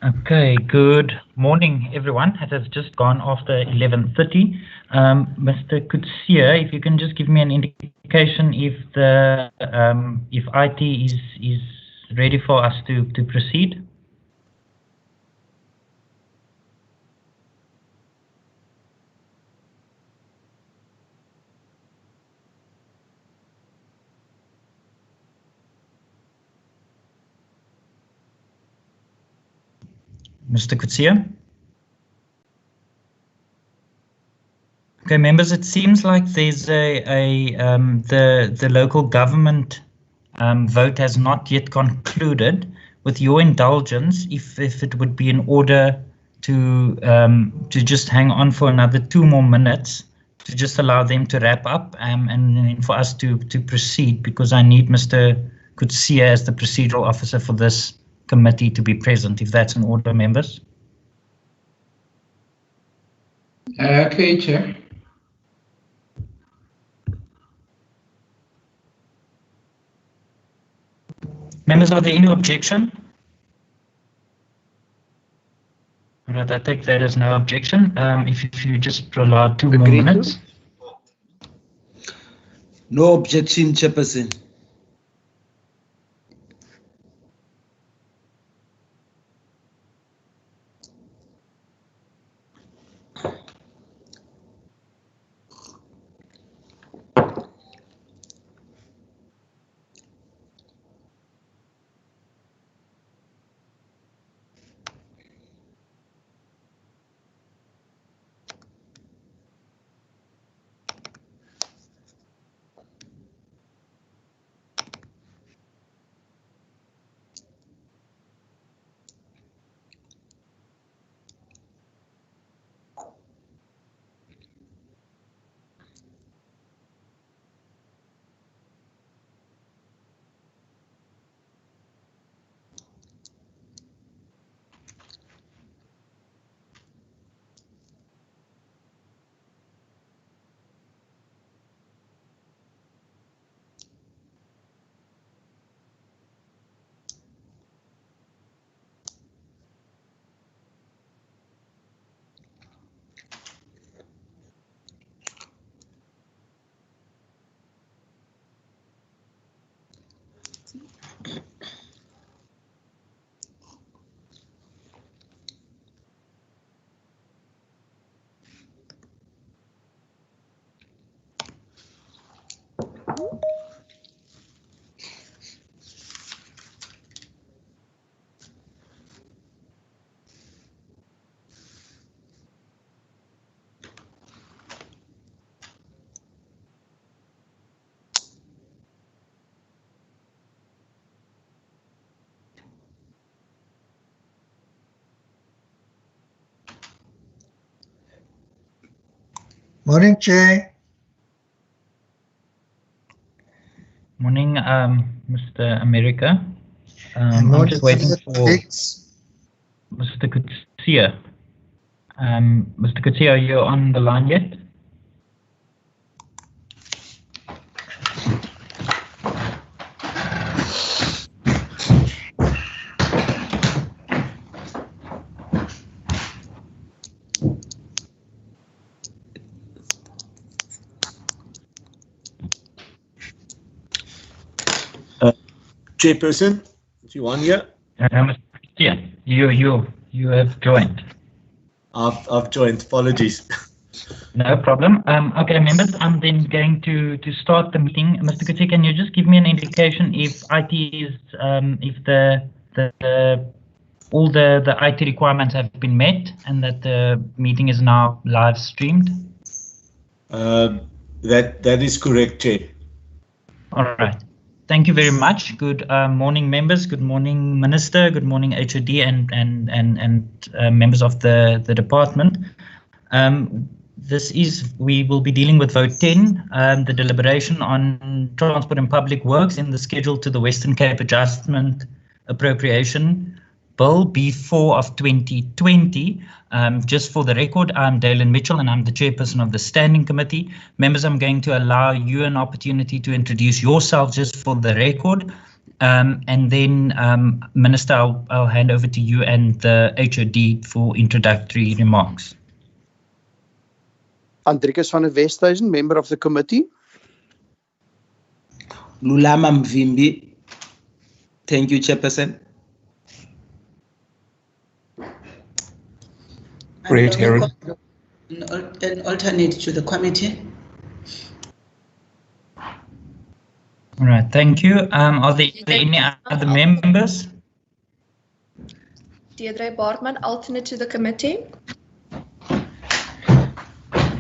Okay, good morning, everyone. It has just gone after 11:30. Mr. Kutsia, if you can just give me an indication if the if IT is ready for us to proceed. Mr. Kutsia? Okay, members, it seems like there's the local government vote has not yet concluded. With your indulgence, if it would be in order to just hang on for another 2 more minutes to just allow them to wrap up and then for us to proceed, because I need Mr. Kutsia as the procedural officer for this committee to be present, if that's in order, members. Okay, Chair. Members, are there any objection? Right, I take that as no objection. If you just allow 2 more minutes. No objection, Chairperson. Morning, Chair. Morning, Mr. America. I'm Morning, just waiting for colleagues. Mr. Kutsia. Mr. Kutsia, are you on the line yet? Chairperson, if you want here. Yeah, you have joined. I've joined. Apologies. No problem. Okay, members, I'm then going to start the meeting. Mr. Kuti, can you just give me an indication if IT is if all the IT requirements have been met and that the meeting is now live streamed? That is correct, Chair. All right. Thank you very much. Good morning, members. Good morning, Minister. Good morning, HOD and members of the department. We will be dealing with vote 10, the deliberation on transport and public works in the schedule to the Western Cape Adjustment Appropriation Bill B4 of 2020. Just for the record, I'm Dalen Mitchell and I'm the chairperson of the standing committee. Members, I'm going to allow you an opportunity to introduce yourself just for the record. And then, Minister, I'll hand over to you and the HOD for introductory remarks. Andrikus van der Westhuizen, member of the committee. Lulama Mvimbi. Thank you, Chairperson. Great hearing. An alternate to the committee. All right, thank you. Are there any other members? Deirdre Baartman, alternate to the committee.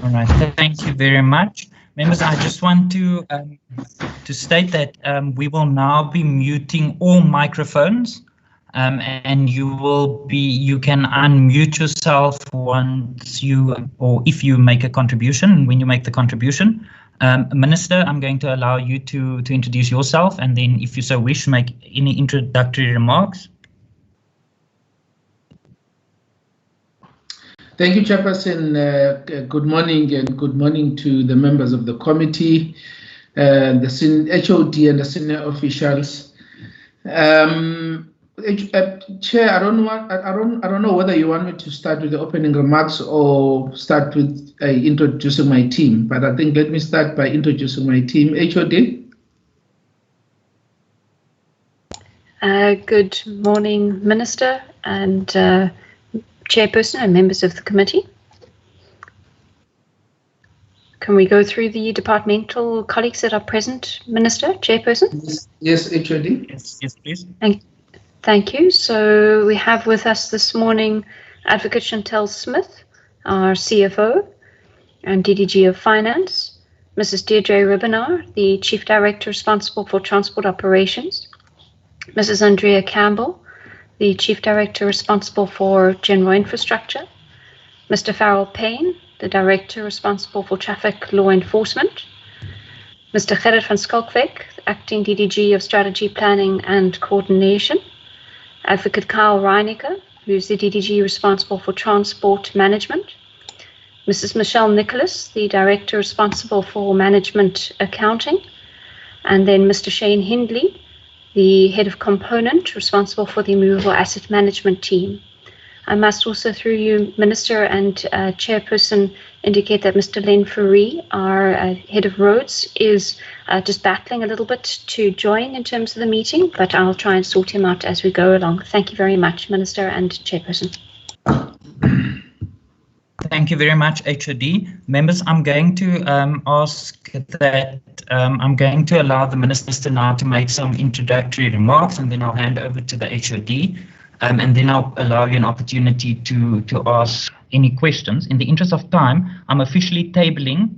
All right, thank you very much. Members, I just want to state that we will now be muting all microphones, and you can unmute yourself once or if you make a contribution. When you make the contribution, Minister, I'm going to allow you to introduce yourself, and then if you so wish, make any introductory remarks. Thank you, Chairperson. Good morning and good morning to the members of the committee, the HOD and the senior officials. Chair, I don't know whether you want me to start with the opening remarks or start with introducing my team, but I think let me start by introducing my team. HOD. Good morning, Minister and Chairperson and members of the committee. Can we go through the departmental colleagues that are present, Minister, Chairperson? Yes, HOD. Yes, please. Thank you. So we have with us this morning Advocate Chantel Smith, our CFO and DDG of Finance, Mrs. Deirdre Ribbenaar, the Chief Director responsible for Transport Operations, Mrs. Andrea Campbell, the Chief Director responsible for General Infrastructure, Mr. Farrell Payne, the Director responsible for Traffic Law Enforcement, Mr. Gerrit van Skalkwyk, Acting DDG of Strategy Planning and Coordination, Advocate Kyle Reinecker, who's the DDG responsible for Transport Management, Mrs. Michelle Nicholas, the Director responsible for Management Accounting, and then Mr. Shane Hindley, the Head of Component responsible for the Movable Asset Management team. I must also, through you, Minister and Chairperson, indicate that Mr. Len Fourie, our Head of Roads, is just battling a little bit to join in terms of the meeting, but I'll try and sort him out as we go along. Thank you very much, Minister and Chairperson. Thank you very much, HOD. Members, I'm going to ask that I'm going to allow the Minister now to make some introductory remarks, and then I'll hand over to the HOD, and then I'll allow you an opportunity to ask any questions. In the interest of time, I'm officially tabling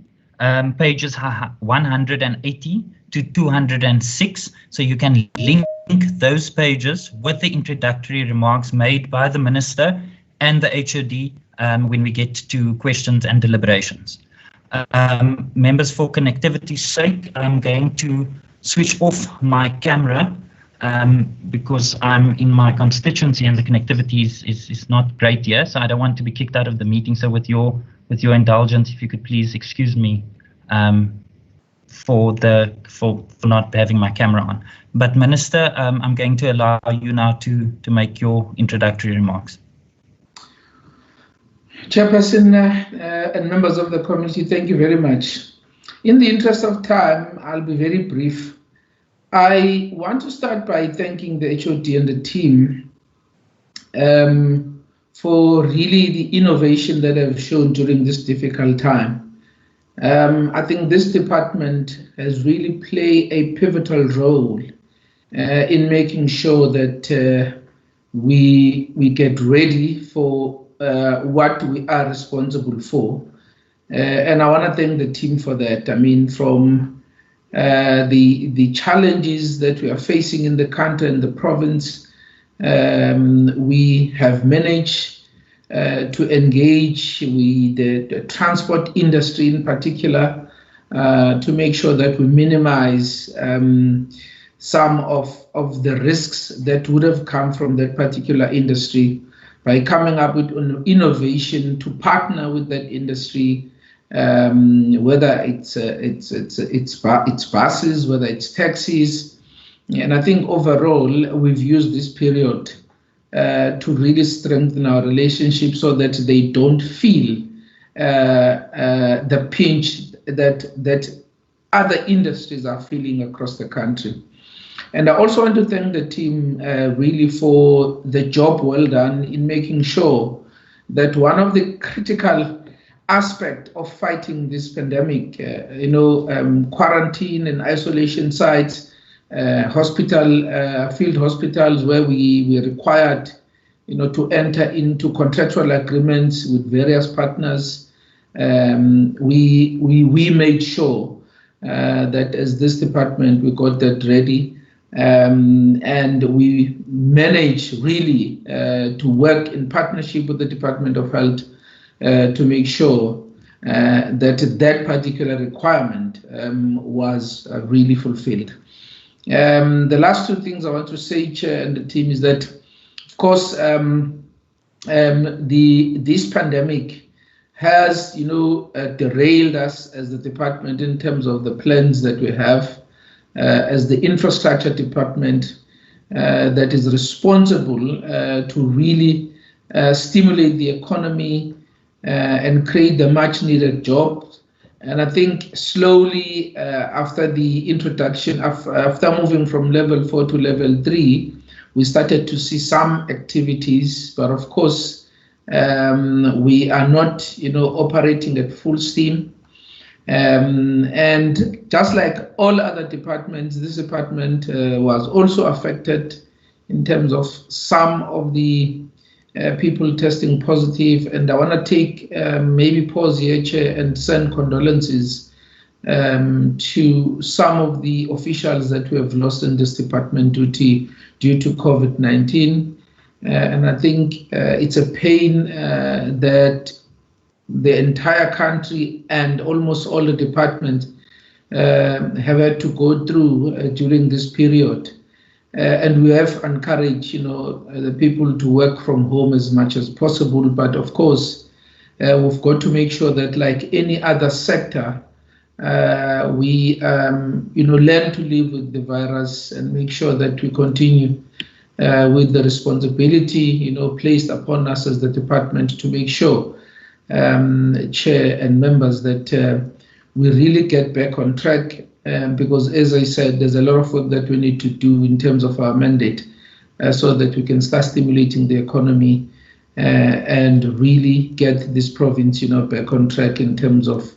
pages 180 to 206, so you can link those pages with the introductory remarks made by the Minister and the HOD when we get to questions and deliberations. Members, for connectivity's sake, I'm going to switch off my camera because I'm in my constituency and the connectivity is not great here, so I don't want to be kicked out of the meeting. So with your indulgence, if you could please excuse me for not having my camera on. But Minister, I'm going to allow you now to make your introductory remarks. Chairperson and members of the committee, thank you very much. In the interest of time, I'll be very brief. I want to start by thanking the HOD and the team for really the innovation that they've shown during this difficult time. I think this department has really played a pivotal role in making sure that we get ready for what we are responsible for. And I want to thank the team for that. I mean, from the challenges that we are facing in the country and the province, we have managed to engage with the transport industry in particular to make sure that we minimize some of the risks that would have come from that particular industry by coming up with innovation to partner with that industry, whether it's buses, whether it's taxis. And I think overall, we've used this period to really strengthen our relationship so that they don't feel the pinch that other industries are feeling across the country. And I also want to thank the team really for the job well done in making sure that one of the critical aspect of fighting this pandemic, quarantine and isolation sites, field hospitals where we were required, to enter into contractual agreements with various partners. We made sure that as this department, we got that ready. And we managed really to work in partnership with the Department of Health to make sure that particular requirement was really fulfilled. The last two things I want to say, Chair and the team, is that, of course, this pandemic has, derailed us as the department in terms of the plans that we have. As the infrastructure department that is responsible to really stimulate the economy and create the much needed jobs. And I think slowly after the introduction, after moving from level 4 to level 3, we started to see some activities, but of course we are not operating at full steam. And just like all other departments, this department was also affected in terms of some of the people testing positive. And I want to take maybe pause here, Chair, and send condolences to some of the officials that we have lost in this department due to COVID-19. And I think it's a pain that the entire country and almost all the departments have had to go through during this period. And we have encouraged, the people to work from home as much as possible. But of course, we've got to make sure that, like any other sector, we, learn to live with the virus and make sure that we continue with the responsibility, placed upon us as the department to make sure, Chair and members, that we really get back on track, because as I said, there's a lot of work that we need to do in terms of our mandate so that we can start stimulating the economy and really get this province back on track in terms of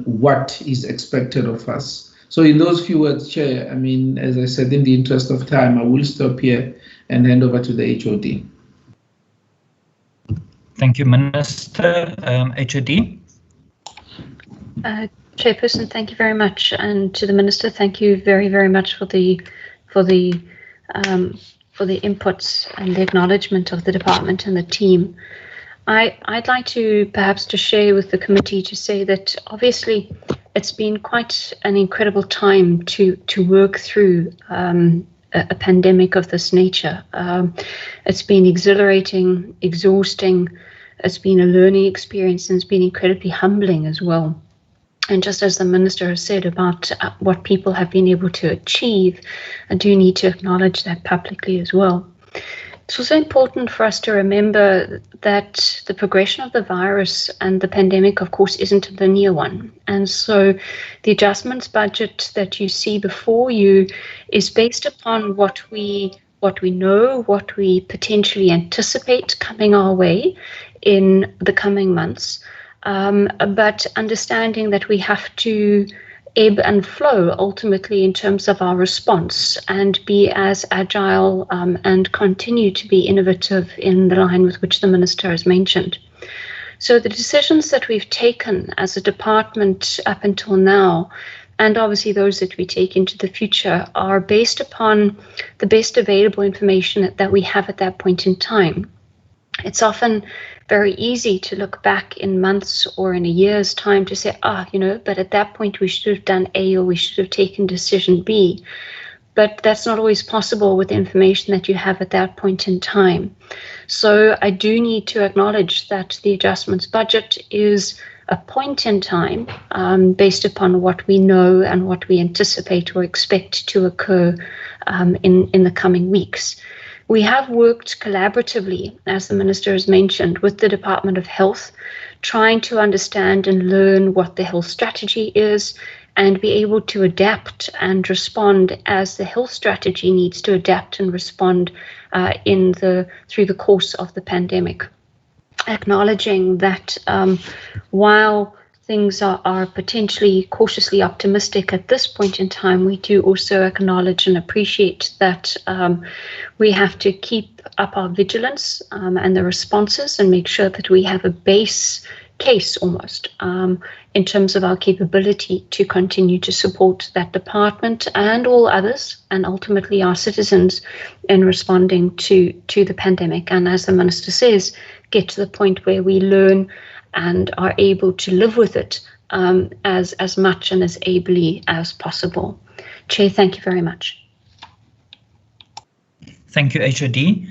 what is expected of us. So in those few words, Chair, I mean, as I said, in the interest of time, I will stop here and hand over to the HOD. Thank you, Minister. HOD. Chairperson, thank you very much, and to the Minister, thank you very, very much for the inputs and the acknowledgement of the department and the team. I'd like to perhaps to share with the committee to say that obviously it's been quite an incredible time to work through a pandemic of this nature. It's been exhilarating, exhausting. It's been a learning experience, and it's been incredibly humbling as well. And just as the Minister has said about what people have been able to achieve, I do need to acknowledge that publicly as well. It's also important for us to remember that the progression of the virus and the pandemic, of course, isn't a linear one. And so the adjustments budget that you see before you is based upon what we what we know, what we potentially anticipate coming our way in the coming months, but understanding that we have to ebb and flow ultimately in terms of our response and be as agile and continue to be innovative in the line with which the Minister has mentioned. So the decisions that we've taken as a department up until now, and obviously those that we take into the future, are based upon the best available information that we have at that point in time. It's often very easy to look back in months or in a year's time to say, but at that point we should have done A, or we should have taken decision B. But that's not always possible with the information that you have at that point in time. So I do need to acknowledge that the adjustments budget is a point in time based upon what we know and what we anticipate or expect to occur in the coming weeks. We have worked collaboratively, as the Minister has mentioned, with the Department of Health, trying to understand and learn what the health strategy is and be able to adapt and respond as the health strategy needs to adapt and respond through the course of the pandemic. Acknowledging that while things are potentially cautiously optimistic at this point in time, we do also acknowledge and appreciate that we have to keep up our vigilance and the responses and make sure that we have a base case almost in terms of our capability to continue to support that department and all others, and ultimately our citizens in responding to the pandemic. And as the Minister says, get to the point where we learn and are able to live with it as much and as ably as possible. Chair, thank you very much. Thank you, HOD.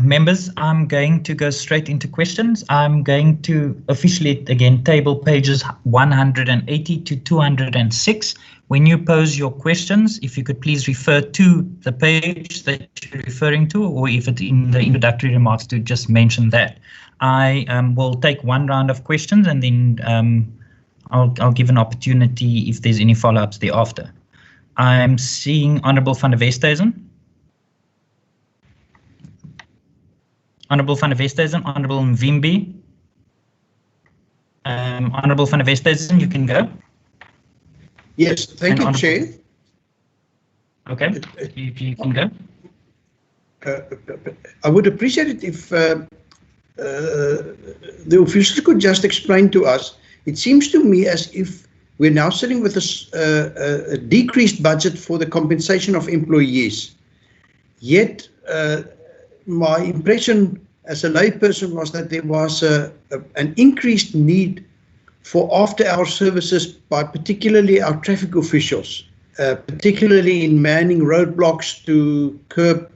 Members, I'm going to go straight into questions. I'm going to officially, again, table pages 180 to 206. When you pose your questions, if you could please refer to the page that you're referring to, or if it's in the introductory remarks, to just mention that. I will take one round of questions, and then I'll give an opportunity if there's any follow-ups thereafter. I'm seeing Honourable van der Westhuizen. Honourable van der Westhuizen, Honourable Mvimbi. Honourable van der Westhuizen, you can go. Yes, thank you, Chair. Okay, you can go. I would appreciate it if the officials could just explain to us. It seems to me as if we're now sitting with a decreased budget for the compensation of employees. Yet, my impression as a layperson was that there was an increased need for after-hour services by particularly our traffic officials, particularly in manning roadblocks to curb,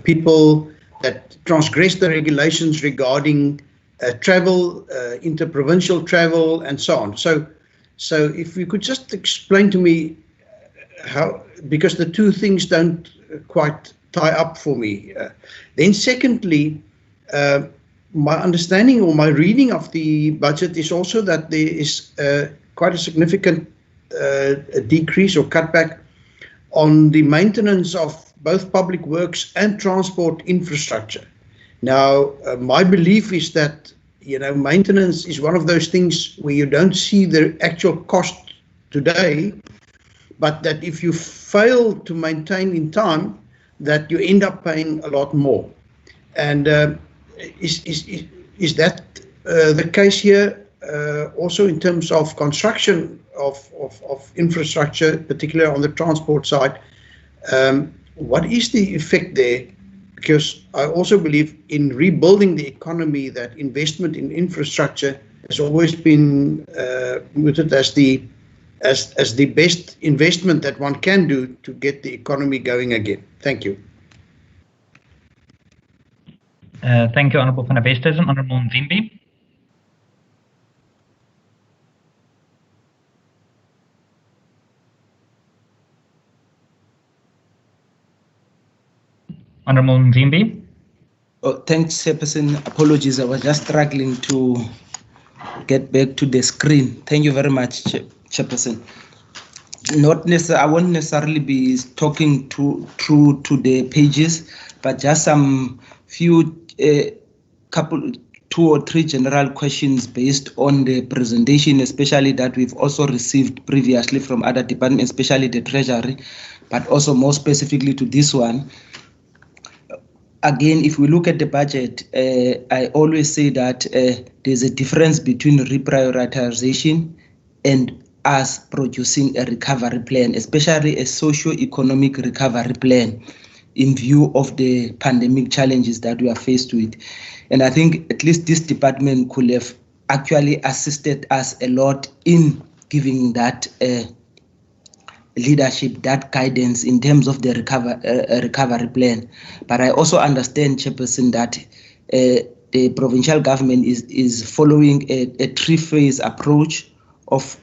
people that transgress the regulations regarding travel, interprovincial travel, and so on. So if you could just explain to me how, because the two things don't quite tie up for me. Then secondly, my understanding or my reading of the budget is also that there is quite a significant decrease or cutback on the maintenance of both public works and transport infrastructure. Now, my belief is that, maintenance is one of those things where you don't see the actual cost today, but that if you fail to maintain in time, that you end up paying a lot more. And is that the case here also in terms of construction of infrastructure, particularly on the transport side? What is the effect there? Because I also believe in rebuilding the economy that investment in infrastructure has always been mooted as the best investment that one can do to get the economy going again. Thank you. Thank you, Honourable van der Westhuizen. Honourable Mvimbi. Honourable Mvimbi. Oh, thanks, Chairperson. Apologies, I was just struggling to get back to the screen. Thank you very much, Chairperson. not necessarily, I won't necessarily be talking through to the pages, but just some few couple 2 or 3 general questions based on the presentation, especially that we've also received previously from other departments, especially the Treasury, but also more specifically to this one. Again, if we look at the budget, I always say that there's a difference between reprioritization and us producing a recovery plan, especially a socio-economic recovery plan in view of the pandemic challenges that we are faced with. And I think at least this department could have actually assisted us a lot in giving that leadership, that guidance in terms of the recovery plan. But I also understand, Chairperson, that the provincial government is following a 3-phase approach of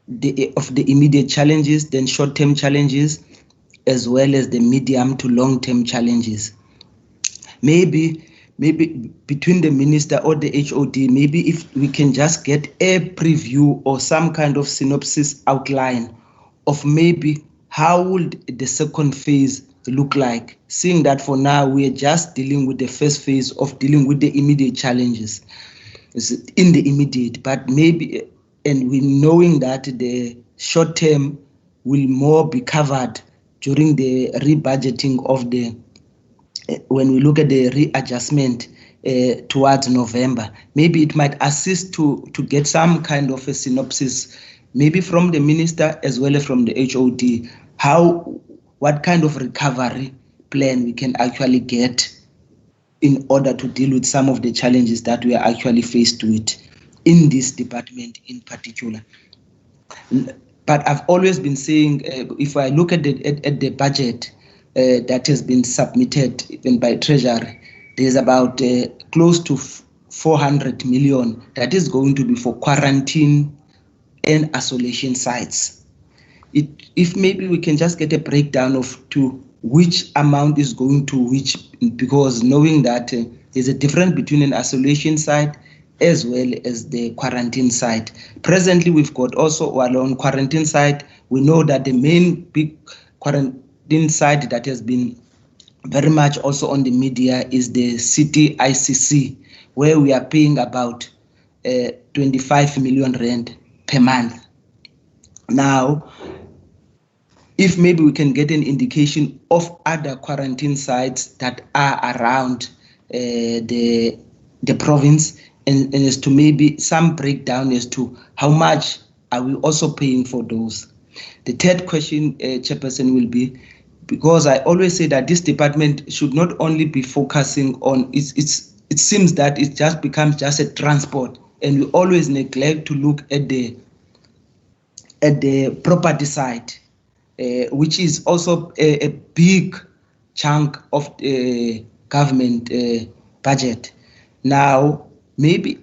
the immediate challenges, then short-term challenges, as well as the medium to long-term challenges. Maybe between the minister or the HOD, maybe if we can just get a preview or some kind of synopsis outline of maybe how would the second phase look like, seeing that for now we are just dealing with the first phase of dealing with the immediate challenges in the immediate, but maybe, and we knowing that the short term will more be covered during the rebudgeting of the, when we look at the readjustment towards November. Maybe it might assist to get some kind of a synopsis, maybe from the minister as well as from the HOD, what kind of recovery plan we can actually get in order to deal with some of the challenges that we are actually faced with in this department in particular. But I've always been saying, if I look at the budget that has been submitted even by Treasury, there's about close to 400 million that is going to be for quarantine and isolation sites. If maybe we can just get a breakdown of to which amount is going to which, because knowing that there's a difference between an isolation site as well as the quarantine site. Presently, we've got also, while on quarantine site, we know that the main big quarantine site that has been very much also on the media is the city ICC, where we are paying about 25 million rand per month. Now, if maybe we can get an indication of other quarantine sites that are around the province, and as to maybe some breakdown as to how much are we also paying for those. The third question, Chairperson, will be, because I always say that this department should not only be focusing on, it seems that it just becomes just a transport, and we always neglect to look at the property side, which is also a big chunk of the government budget. Now, maybe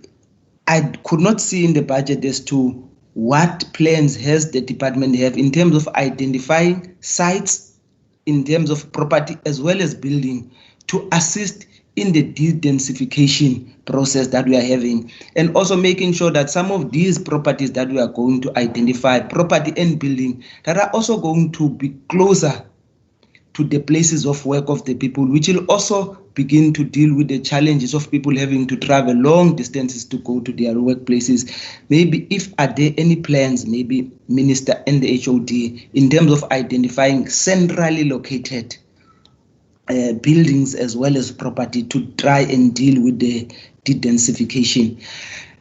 I could not see in the budget as to what plans has the department have in terms of identifying sites, in terms of property as well as building, to assist in the de-densification process that we are having, and also making sure that some of these properties that we are going to identify, property and building, that are also going to be closer to the places of work of the people, which will also begin to deal with the challenges of people having to travel long distances to go to their workplaces. Maybe if are there any plans, maybe Minister and the HOD, in terms of identifying centrally located buildings as well as property to try and deal with the de-densification.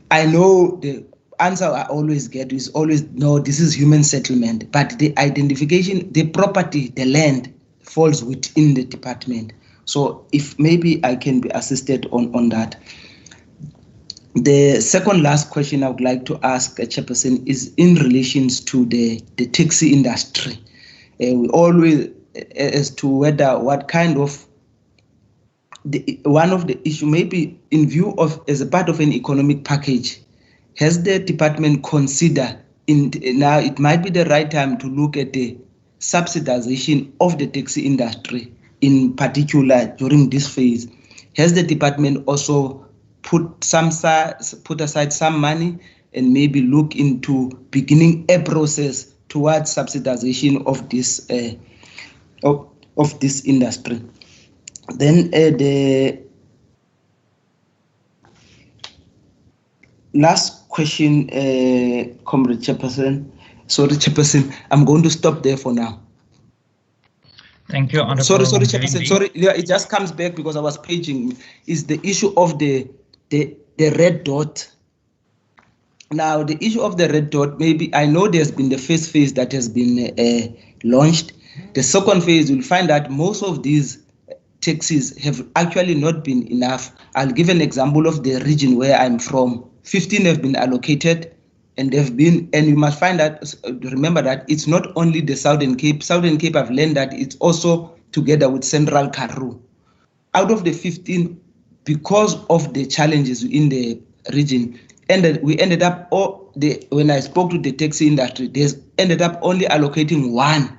I know the answer I always get is always, no, this is human settlement, but the identification, the property, the land falls within the department. So if maybe I can be assisted on that. The second last question I would like to ask, Chairperson, is in relations to the taxi industry. We always, as to whether what kind of, one of the issue, maybe in view of, as a part of an economic package, has the department considered, now it might be the right time to look at the subsidization of the taxi industry, in particular during this phase. Has the department also put aside some money and maybe look into beginning a process towards subsidization of this of this industry. Then the last question, Comrade Chairperson. Sorry, Chairperson, I'm going to stop there for now. Thank you, Honorable. Sorry, Chairperson. Sorry, yeah, it just comes back because I was paging. Is the issue of the red dot. Now, the issue of the red dot, maybe I know there's been the first phase that has been launched. The second phase, you'll find that most of these taxis have actually not been enough. I'll give an example of the region where I'm from. 15 have been allocated, and you must find that, remember that it's not only the Southern Cape. Southern Cape, I've learned that it's also together with Central Karoo. Out of the 15, because of the challenges in the region, we ended up, when I spoke to the taxi industry, they ended up only allocating one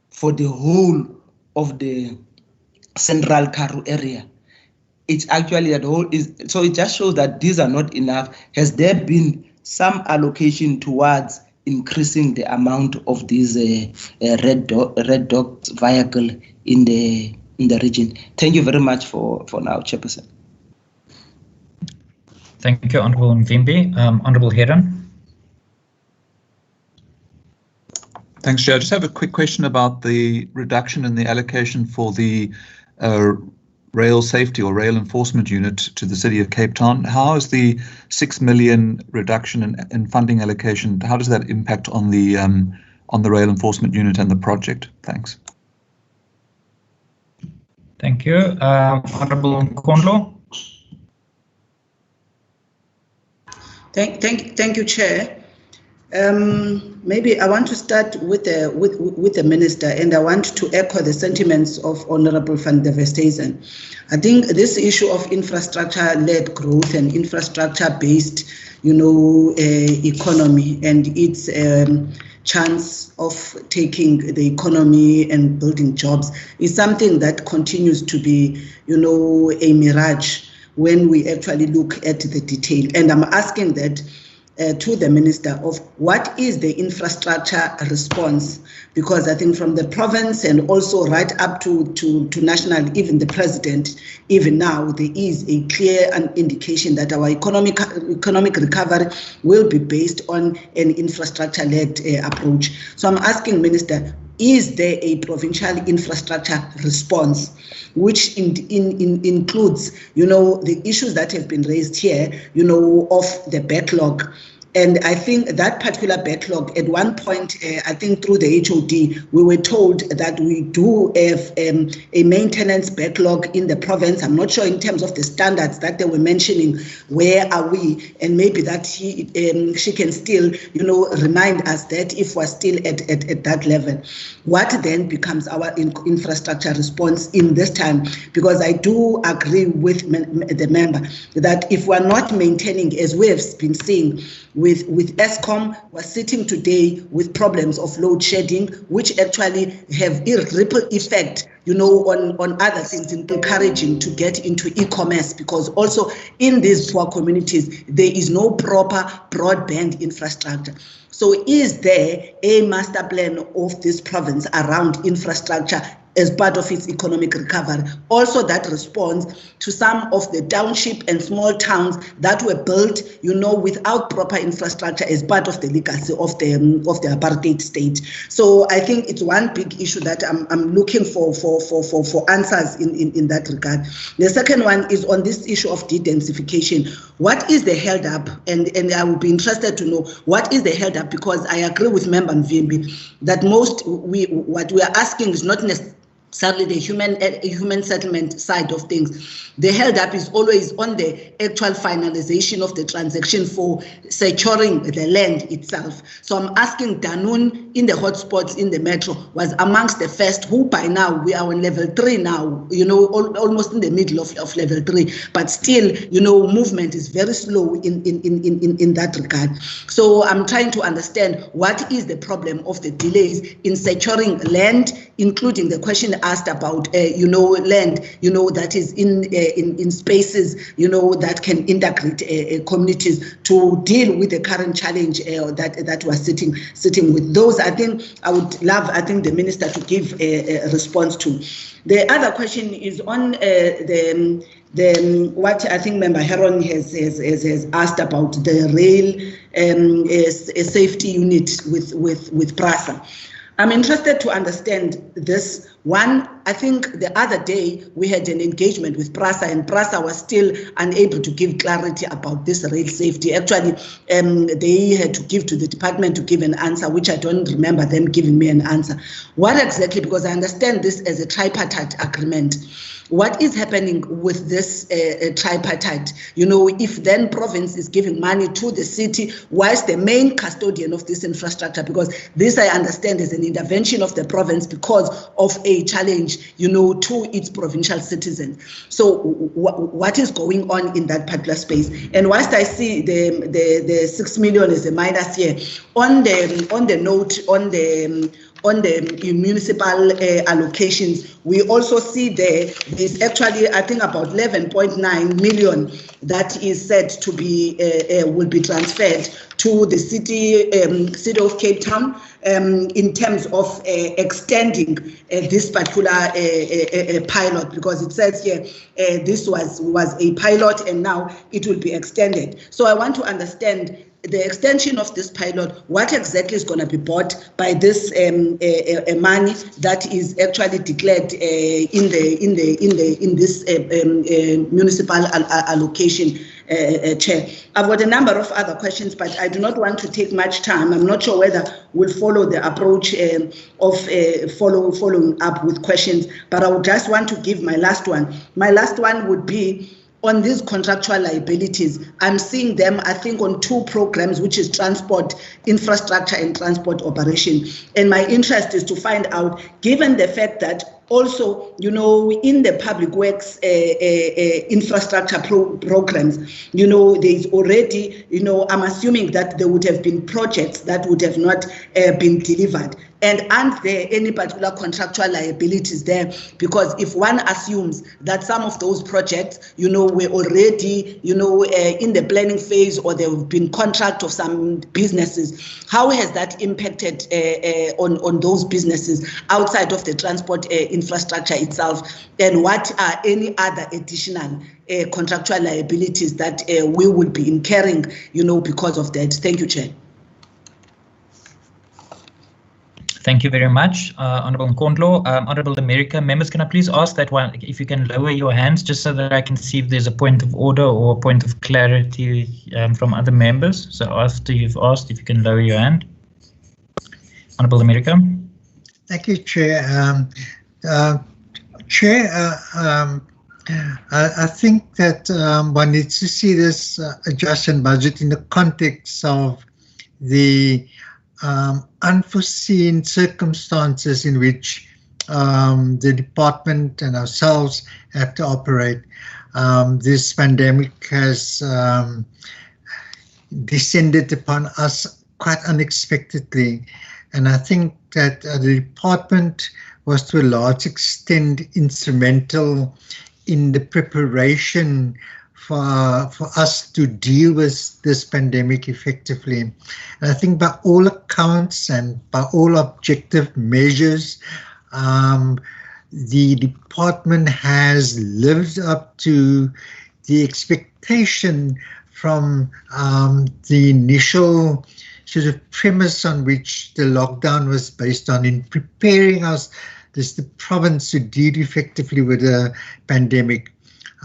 for the whole of the Central Karoo area. It's actually that whole so it just shows that these are not enough. Has there been some allocation towards increasing the amount of these red dot vehicle in the region? Thank you very much for now, Chairperson. Thank you, Honorable Mvimbi. Honorable Heron. Thanks, Chair. I just have a quick question about the reduction in the allocation for the rail safety or rail enforcement unit to the City of Cape Town. How is the 6 million reduction in funding allocation, how does that impact on the rail enforcement unit and the project? Thanks. Thank you. Honorable Nkondlo. Thank you, Chair. Maybe I want to start with the Minister, and I want to echo the sentiments of Honorable Van der Westhuizen. I think this issue of infrastructure-led growth and infrastructure-based, economy and its chance of taking the economy and building jobs is something that continues to be, a mirage when we actually look at the detail. And I'm asking that to the Minister of what is the infrastructure response, because I think from the province and also right up to national, even the President, even now, there is a clear indication that our economic recovery will be based on an infrastructure-led approach. So I'm asking Minister, is there a provincial infrastructure response which includes, the issues that have been raised here, of the backlog? And I think that particular backlog, at one point, I think through the HOD, we were told that we do have a maintenance backlog in the province. I'm not sure in terms of the standards that they were mentioning, where are we? And maybe that she can still, remind us that if we're still at that level, what then becomes our infrastructure response in this time? Because I do agree with the member that if we're not maintaining, as we have been seeing, with Eskom, we're sitting today with problems of load shedding, which actually have a ripple effect, on other things, encouraging to get into e-commerce, because also in these poor communities, there is no proper broadband infrastructure. So is there a master plan of this province around infrastructure as part of its economic recovery? Also that responds to some of the township and small towns that were built, without proper infrastructure as part of the legacy of the apartheid state. So I think it's one big issue that I'm looking for answers in that regard. The second one is on this issue of de-densification. What is the held up? And I would be interested to know what is the held up, because I agree with Member Mvimbi that what we are asking is not necessarily the human settlement side of things. The held up is always on the actual finalization of the transaction for securing the land itself. So I'm asking, Danun in the hotspots in the metro was amongst the first, who by now we are on level 3 now, almost in the middle of level 3, but still, movement is very slow in that regard. So I'm trying to understand what is the problem of the delays in securing land, including the question asked about, land, that is in spaces, that can integrate communities to deal with the current challenge that we're sitting with. Those, I think, I would love, the minister to give a response to. The other question is on what I think Member Heron has asked about the rail safety unit with PRASA. I'm interested to understand this. One, I think the other day we had an engagement with PRASA, and PRASA was still unable to give clarity about this rail safety. Actually, they had to give to the department to give an answer, which I don't remember them giving me an answer. What exactly, because I understand this as a tripartite agreement, what is happening with this tripartite? If then province is giving money to the city, whilst the main custodian of this infrastructure, because this I understand is an intervention of the province because of a challenge, to its provincial citizens. So what is going on in that particular space? And whilst I see the 6 million is a minus here, on the note on the municipal allocations, we also see there's actually, I think, about 11.9 million that is said to be will be transferred to the city of Cape Town in terms of extending this particular pilot, because it says here this was a pilot and now it will be extended. So I want to understand the extension of this pilot, what exactly is going to be bought by this money that is actually declared in this municipal allocation, Chair. I've got a number of other questions, but I do not want to take much time. I'm not sure whether we'll follow the approach of following up with questions, but I would just want to give my last one. My last one would be on these contractual liabilities. I'm seeing them, I think, on two programs, which is transport infrastructure and transport operation. And my interest is to find out, given the fact that also, in the public works infrastructure programs, there's already, I'm assuming that there would have been projects that would have not been delivered. And aren't there any particular contractual liabilities there? Because if one assumes that some of those projects, were already, in the planning phase, or there have been contract of some businesses, how has that impacted on those businesses outside of the transport infrastructure itself? And what are any other additional contractual liabilities that we would be incurring, because of that? Thank you, Chair. Thank you very much, Honourable Nkondlo. Honourable America, members, can I please ask that one, if you can lower your hands just so that I can see if there's a point of order or a point of clarity from other members. So after you've asked, if you can lower your hand. Honourable America. Thank you, Chair. Chair, I think that one needs to see this adjustment budget in the context of the unforeseen circumstances in which the department and ourselves have to operate. This pandemic has descended upon us quite unexpectedly, and I think that the department was to a large extent instrumental in the preparation for us to deal with this pandemic effectively. And I think by all accounts and by all objective measures, the department has lived up to the expectation from the initial sort of premise on which the lockdown was based on, in preparing us, the province, to deal effectively with the pandemic.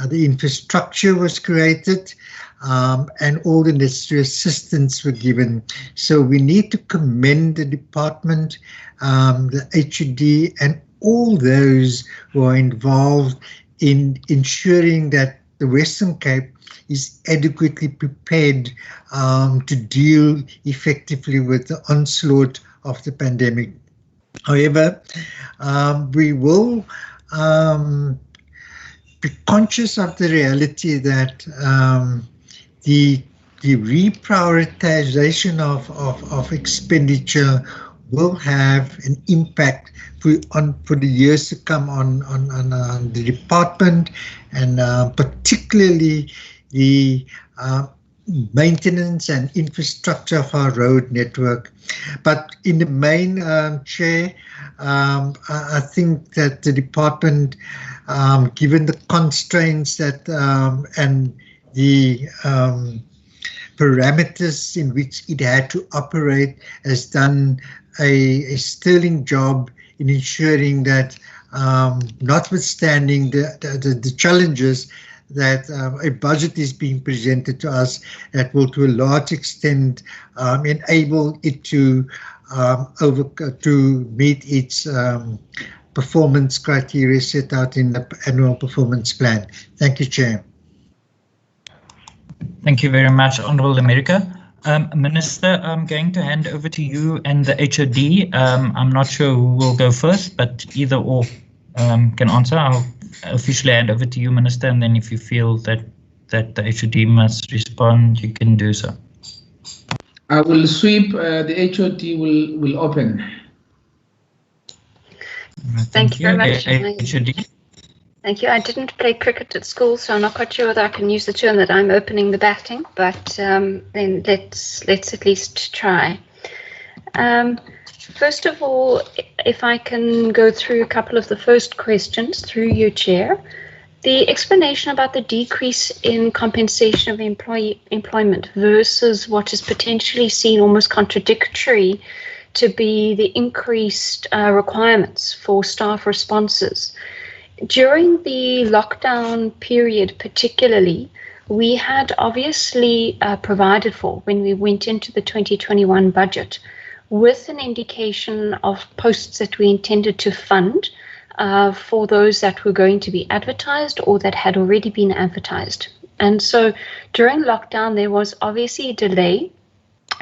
The infrastructure was created and all the necessary assistance were given. So we need to commend the department, the HUD, and all those who are involved in ensuring that the Western Cape is adequately prepared to deal effectively with the onslaught of the pandemic. However, we will be conscious of the reality that the reprioritization of expenditure will have an impact for the years to come on the department, and particularly the maintenance and infrastructure of our road network. But in the main, Chair, I think that the department, given the constraints that and the parameters in which it had to operate, has done a sterling job in ensuring that, notwithstanding the challenges, that a budget is being presented to us that will to a large extent enable it to meet its performance criteria set out in the annual performance plan. Thank you, Chair. Thank you very much, Honourable America. Minister, I'm going to hand over to you and the HOD. I'm not sure who will go first, but either or can answer. I'll officially hand over to you, Minister, and then if you feel that the HOD must respond, you can do so. I will sweep, the HOD will open. Thank you very much. HOD. Thank you. I didn't play cricket at school, so I'm not quite sure whether I can use the term that I'm opening the batting, but then let's at least try. First of all, if I can go through a couple of the first questions through you, Chair. The explanation about the decrease in compensation of employment versus what is potentially seen almost contradictory to be the increased requirements for staff responses. During the lockdown period particularly, we had obviously provided for, when we went into the 2021 budget, with an indication of posts that we intended to fund for those that were going to be advertised or that had already been advertised. And so during lockdown, there was obviously a delay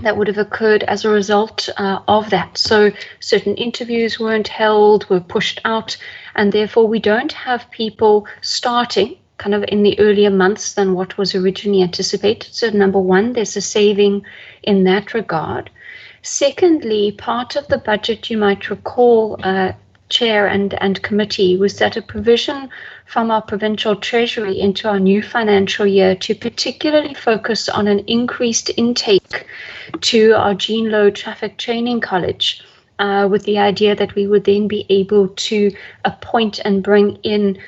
that would have occurred as a result of that. So certain interviews weren't held, were pushed out, and therefore we don't have people starting kind of in the earlier months than what was originally anticipated. So number one, there's a saving in that regard. Secondly, part of the budget, you might recall, Chair and Committee, was that a provision from our Provincial Treasury into our new financial year to particularly focus on an increased intake to our Jean Low Traffic Training College, with the idea that we would then be able to appoint and bring in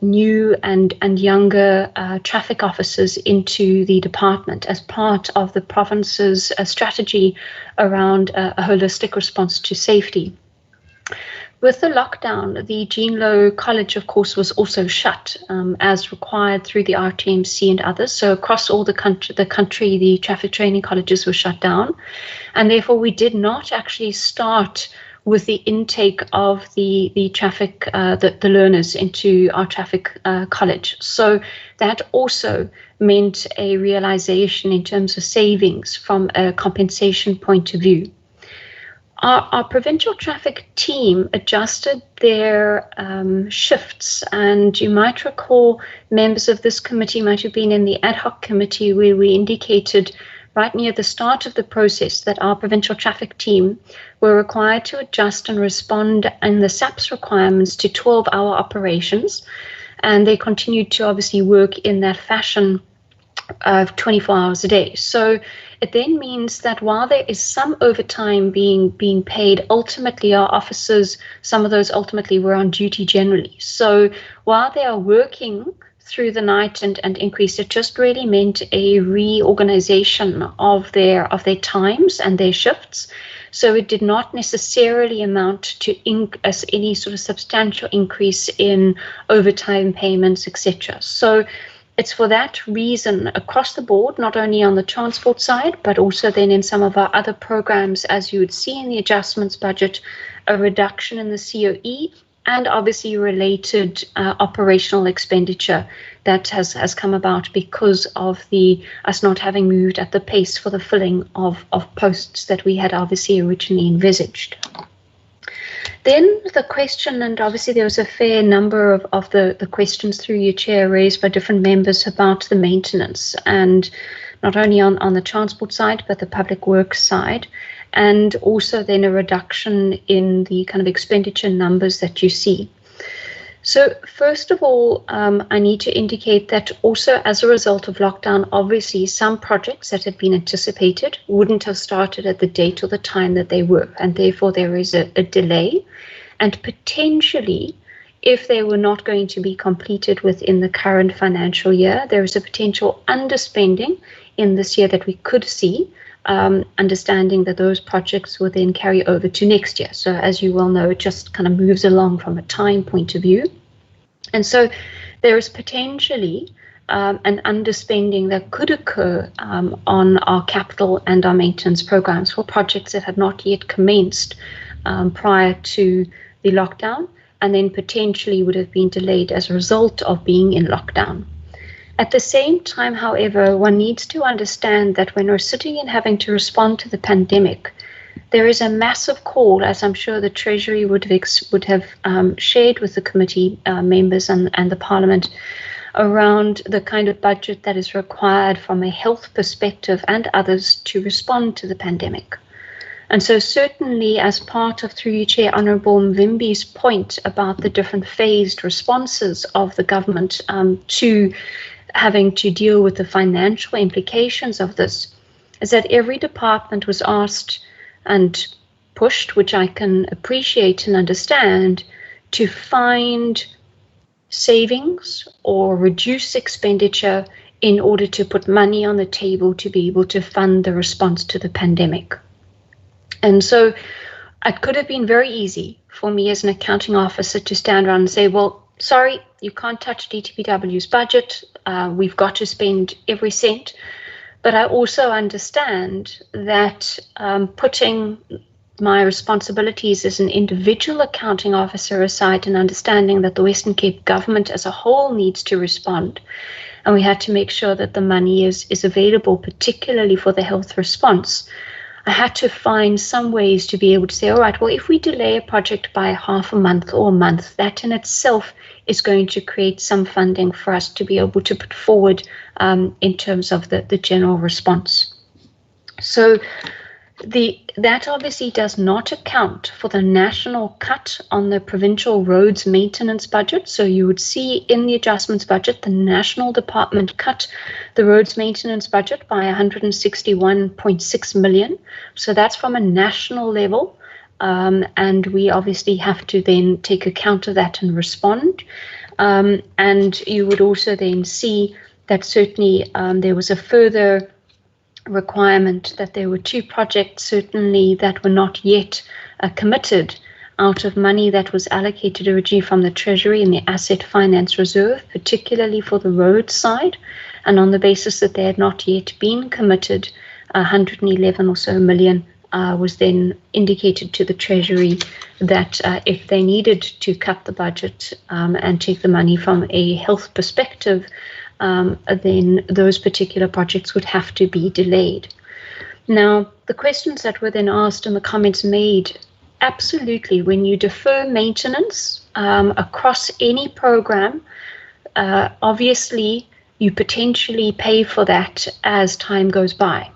new and younger traffic officers into the department as part of the province's strategy around a holistic response to safety. With the lockdown, the Jean Low College, of course, was also shut as required through the RTMC and others. So across all the country, the traffic training colleges were shut down. And therefore, we did not actually start with the intake of the traffic, the learners into our traffic college. So that also meant a realization in terms of savings from a compensation point of view. Our provincial traffic team adjusted their shifts, and you might recall members of this committee might have been in the ad hoc committee where we indicated right near the start of the process that our provincial traffic team were required to adjust and respond in the SAPS requirements to 12-hour operations, and they continued to obviously work in that fashion of 24 hours a day. So it then means that while there is some overtime being paid, ultimately our officers, some of those ultimately were on duty generally. So while they are working through the night and increase, it just really meant a reorganization of their times and their shifts. So it did not necessarily amount to any sort of substantial increase in overtime payments, etc. So it's for that reason across the board, not only on the transport side, but also then in some of our other programs, as you would see in the adjustments budget, a reduction in the COE and obviously related operational expenditure that has come about because of us not having moved at the pace for the filling of posts that we had obviously originally envisaged. Then the question, and obviously there was a fair number of the questions through your chair raised by different members about the maintenance. And not only on the transport side, but the public works side, and also then a reduction in the kind of expenditure numbers that you see. So first of all, I need to indicate that also as a result of lockdown, obviously some projects that had been anticipated wouldn't have started at the date or the time that they were, and therefore there is a delay. And potentially, if they were not going to be completed within the current financial year, there is a potential underspending in this year that we could see, understanding that those projects will then carry over to next year. So as you well know, it just kind of moves along from a time point of view. And so there is potentially an underspending that could occur on our capital and our maintenance programs for projects that had not yet commenced prior to the lockdown, and then potentially would have been delayed as a result of being in lockdown. At the same time, however, one needs to understand that when we're sitting and having to respond to the pandemic, there is a massive call, as I'm sure the Treasury would have shared with the committee members and the Parliament, around the kind of budget that is required from a health perspective and others to respond to the pandemic. And so certainly as part of, through you, Chair, Honourable Mvimbi's point about the different phased responses of the government to having to deal with the financial implications of this, is that every department was asked and pushed, which I can appreciate and understand, to find savings or reduce expenditure in order to put money on the table to be able to fund the response to the pandemic. And so it could have been very easy for me as an accounting officer to stand around and say, well, sorry, you can't touch DTPW's budget. We've got to spend every cent. But I also understand that putting my responsibilities as an individual accounting officer aside and understanding that the Western Cape government as a whole needs to respond, and we had to make sure that the money is available, particularly for the health response, I had to find some ways to be able to say, all right, well, if we delay a project by half a month or a month, that in itself is going to create some funding for us to be able to put forward in terms of the general response. So that obviously does not account for the national cut on the provincial roads maintenance budget. So you would see in the adjustments budget, the national department cut the roads maintenance budget by 161.6 million. So that's from a national level. And we obviously have to then take account of that and respond. And you would also then see that certainly there was a further requirement that there were two projects certainly that were not yet committed out of money that was allocated originally from the Treasury and the Asset Finance Reserve, particularly for the road side. And on the basis that they had not yet been committed, 111 or so million was then indicated to the Treasury that if they needed to cut the budget and take the money from a health perspective, then those particular projects would have to be delayed. Now, the questions that were then asked and the comments made, absolutely, when you defer maintenance across any program, obviously you potentially pay for that as time goes by.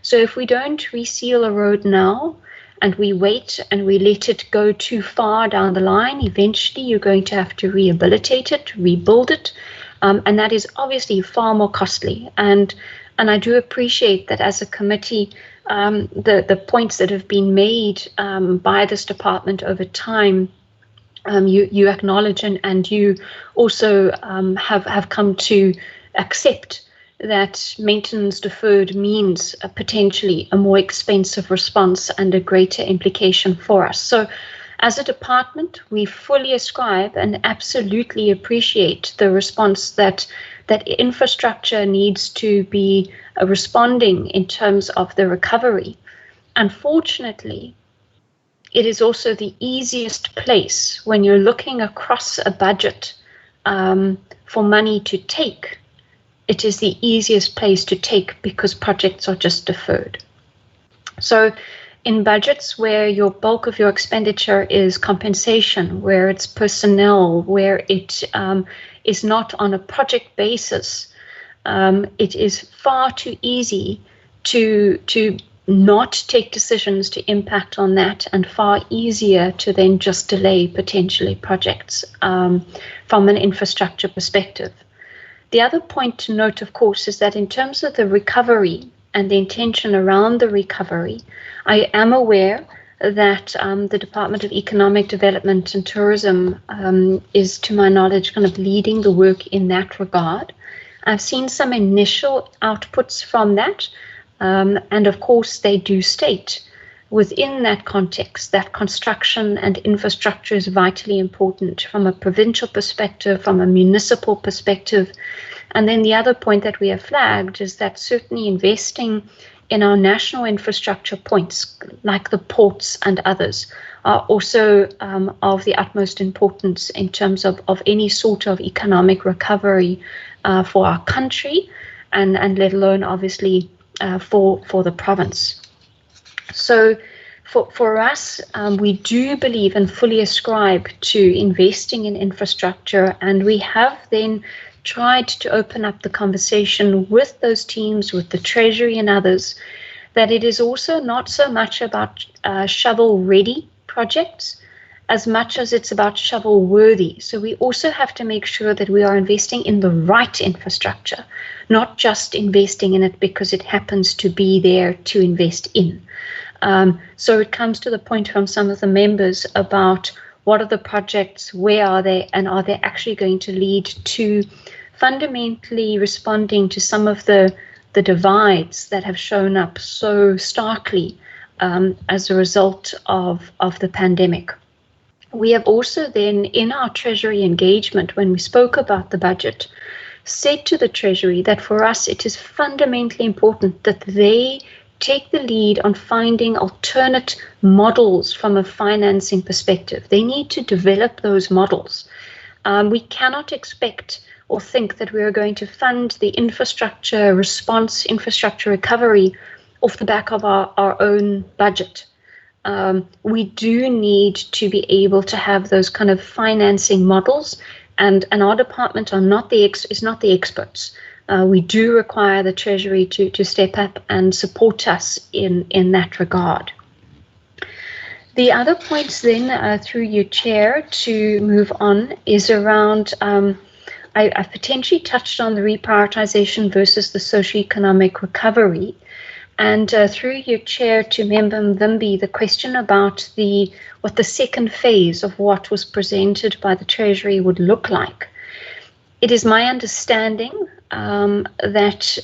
So if we don't reseal a road now and we wait and we let it go too far down the line, eventually you're going to have to rehabilitate it, rebuild it. And that is obviously far more costly. And I do appreciate that as a committee, the points that have been made by this department over time, you acknowledge and you also have come to accept that maintenance deferred means potentially a more expensive response and a greater implication for us. So as a department, we fully ascribe and absolutely appreciate the response that infrastructure needs to be responding in terms of the recovery. Unfortunately, it is also the easiest place when you're looking across a budget for money to take. It is the easiest place to take because projects are just deferred. So in budgets where your bulk of your expenditure is compensation, where it's personnel, where it is not on a project basis, it is far too easy to not take decisions to impact on that, and far easier to then just delay potentially projects from an infrastructure perspective. The other point to note, of course, is that in terms of the recovery and the intention around the recovery, I am aware that the Department of Economic Development and Tourism is, to my knowledge, kind of leading the work in that regard. I've seen some initial outputs from that, and of course they do state within that context that construction and infrastructure is vitally important from a provincial perspective, from a municipal perspective. And then the other point that we have flagged is that certainly investing in our national infrastructure points, like the ports and others, are also of the utmost importance in terms of any sort of economic recovery for our country, and let alone obviously for the province. So for us, we do believe and fully ascribe to investing in infrastructure, and we have then tried to open up the conversation with those teams, with the Treasury and others, that it is also not so much about shovel-ready projects as much as it's about shovel-worthy. So we also have to make sure that we are investing in the right infrastructure, not just investing in it because it happens to be there to invest in. So it comes to the point from some of the members about what are the projects, where are they, and are they actually going to lead to fundamentally responding to some of the divides that have shown up so starkly as a result of the pandemic. We have also then, in our Treasury engagement, when we spoke about the budget, said to the Treasury that for us it is fundamentally important that they take the lead on finding alternate models from a financing perspective. They need to develop those models. We cannot expect or think that we are going to fund the infrastructure response, infrastructure recovery off the back of our own budget. We do need to be able to have those kind of financing models, and our department is not the experts. We do require the Treasury to step up and support us in that regard. The other points then, through you, Chair, to move on is around, I've potentially touched on the reprioritization versus the socioeconomic recovery. And through your Chair to Member Mvimbi, the question about what the second phase of what was presented by the Treasury would look like. It is my understanding that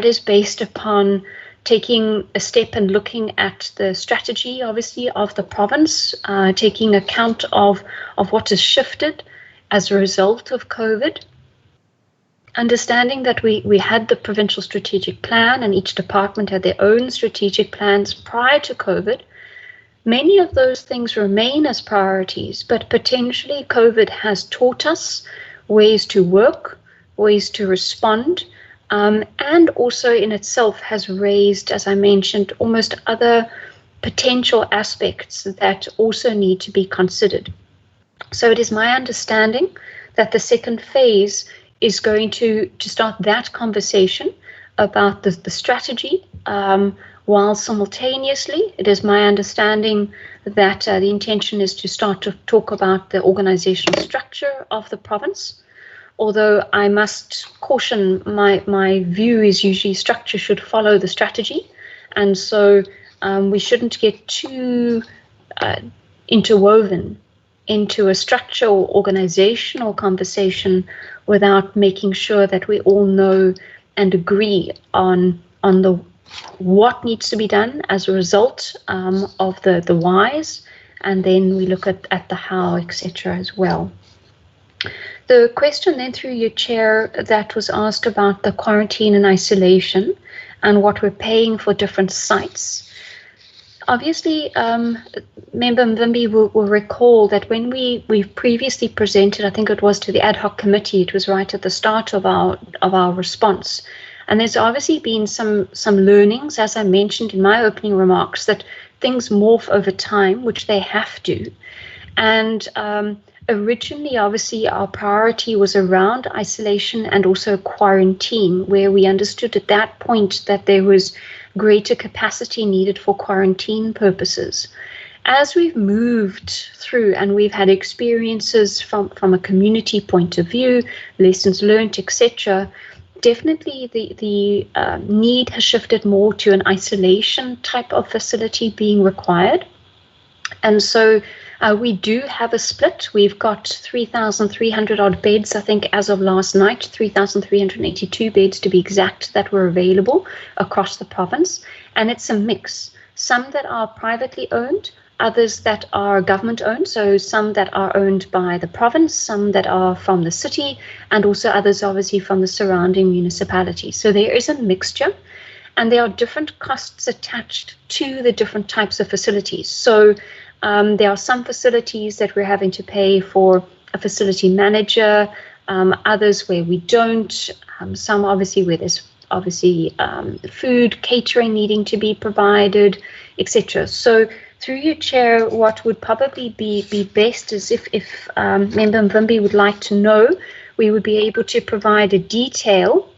is based upon taking a step and looking at the strategy, obviously, of the province, taking account of what has shifted as a result of COVID. Understanding that we had the provincial strategic plan and each department had their own strategic plans prior to COVID. Many of those things remain as priorities, but potentially COVID has taught us ways to work, ways to respond, and also in itself has raised, as I mentioned, almost other potential aspects that also need to be considered. So it is my understanding that the second phase is going to start that conversation about the strategy, while simultaneously it is my understanding that the intention is to start to talk about the organizational structure of the province. Although I must caution, my view is usually structure should follow the strategy, and so we shouldn't get too interwoven into a structural organizational conversation without making sure that we all know and agree on the what needs to be done as a result of the whys, and then we look at the how, etc. as well. The question then through your Chair that was asked about the quarantine and isolation and what we're paying for different sites. Obviously, Member Mvimbi will recall that when we previously presented, I think it was to the ad hoc committee, it was right at the start of our response. And there's obviously been some learnings, as I mentioned in my opening remarks, that things morph over time, which they have to. And Originally, obviously, our priority was around isolation and also quarantine, where we understood at that point that there was greater capacity needed for quarantine purposes. As we've moved through and we've had experiences from a community point of view, lessons learned, etc., definitely the need has shifted more to an isolation type of facility being required. And so we do have a split. We've got 3,300 odd beds, I think, as of last night, 3,382 beds to be exact, that were available across the province. And it's a mix. Some that are privately owned, others that are government owned, so some that are owned by the province, some that are from the city, and also others obviously from the surrounding municipalities. So there is a mixture, and there are different costs attached to the different types of facilities. So there are some facilities that we're having to pay for a facility manager, others where we don't, some obviously where there's obviously food, catering needing to be provided, etc. So through you, Chair, what would probably be best is if Member Mvimbi would like to know, we would be able to provide a detail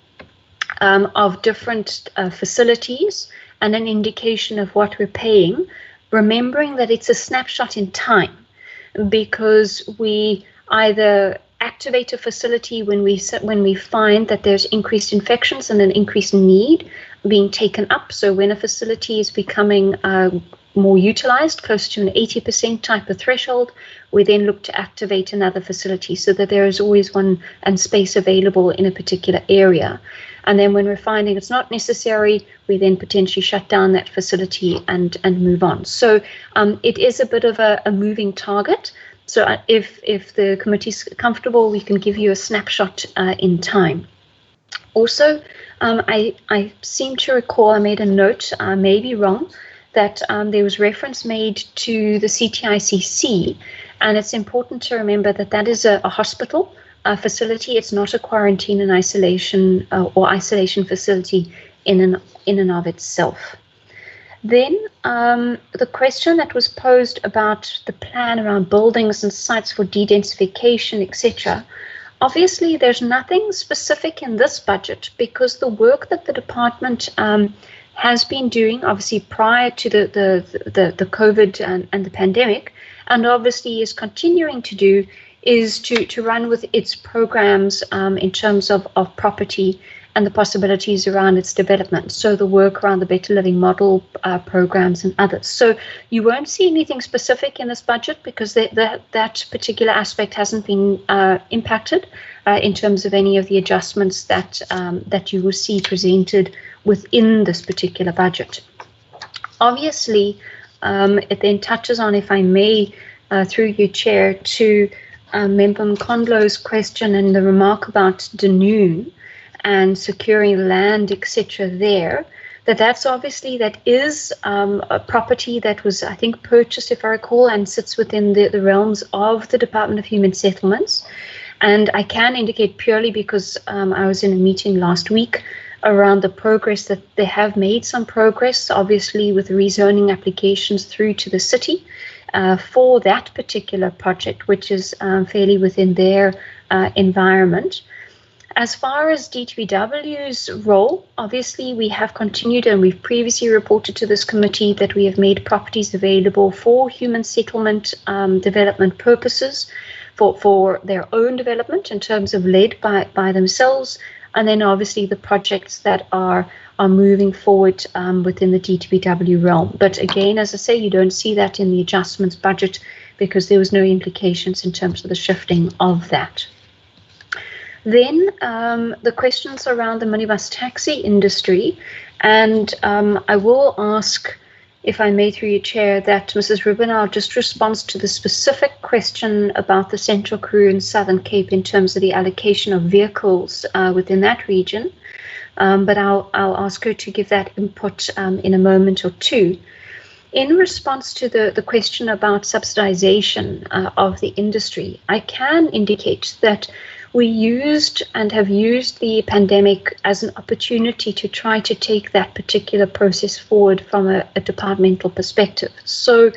of different facilities and an indication of what we're paying, remembering that it's a snapshot in time, because we either activate a facility when we find that there's increased infections and an increased need being taken up. So when a facility is becoming more utilized, close to an 80% type of threshold, we then look to activate another facility so that there is always one and space available in a particular area. And then when we're finding it's not necessary, we then potentially shut down that facility and move on. So it is a bit of a moving target. So if the committee's comfortable, we can give you a snapshot in time. Also, I seem to recall, I made a note, I may be wrong, that there was reference made to the CTICC, and it's important to remember that that is a hospital facility. It's not a quarantine and isolation or isolation facility in and of itself. Then the question that was posed about the plan around buildings and sites for de-densification, etc. Obviously, there's nothing specific in this budget, because the work that the department has been doing, obviously prior to the COVID and the pandemic, and obviously is continuing to do, is to run with its programs in terms of property and the possibilities around its development. So the work around the Better Living Model programs and others. So you won't see anything specific in this budget, because that particular aspect hasn't been impacted in terms of any of the adjustments that you will see presented within this particular budget. Obviously, it then touches on, if I may, through you, Chair, to Member Mkondlo's question and the remark about Dunoon and securing land, etc. there, that is a property that was, I think, purchased, if I recall, and sits within the realms of the Department of Human Settlements. And I can indicate purely because I was in a meeting last week around the progress that they have made some progress, obviously, with rezoning applications through to the city for that particular project, which is fairly within their environment. As far as DTBW's role, obviously we have continued, and we've previously reported to this committee that we have made properties available for human settlement development purposes, for their own development in terms of led by themselves, and then obviously the projects that are moving forward within the DTBW realm. But again, as I say, you don't see that in the adjustments budget because there was no implications in terms of the shifting of that. Then the questions around the minibus taxi industry, and I will ask, if I may through your chair, that Mrs. Rubinau just responds to the specific question about the Central Karoo and Southern Cape in terms of the allocation of vehicles within that region. But I'll ask her to give that input in a moment or two. In response to the question about subsidization of the industry, I can indicate that we used and have used the pandemic as an opportunity to try to take that particular process forward from a departmental perspective. So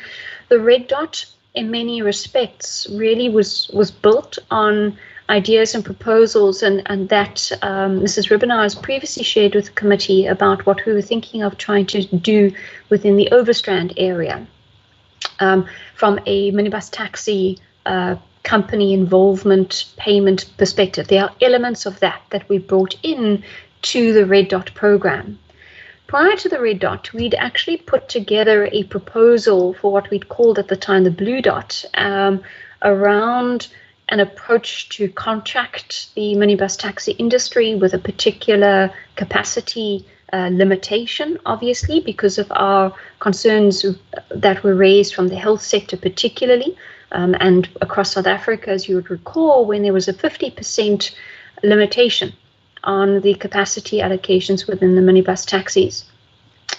the red dot in many respects really was built on ideas and proposals, and that Mrs. Ribbenaar has previously shared with the committee about what we were thinking of trying to do within the Overstrand area. From a minibus taxi company involvement payment perspective, there are elements of that we brought in to the Red Dot program. Prior to the Red Dot, we'd actually put together a proposal for what we'd called at the time the Blue Dot, around an approach to contract the minibus taxi industry with a particular capacity limitation, obviously, because of our concerns that were raised from the health sector particularly, and across South Africa, as you would recall, when there was a 50% limitation on the capacity allocations within the minibus taxis,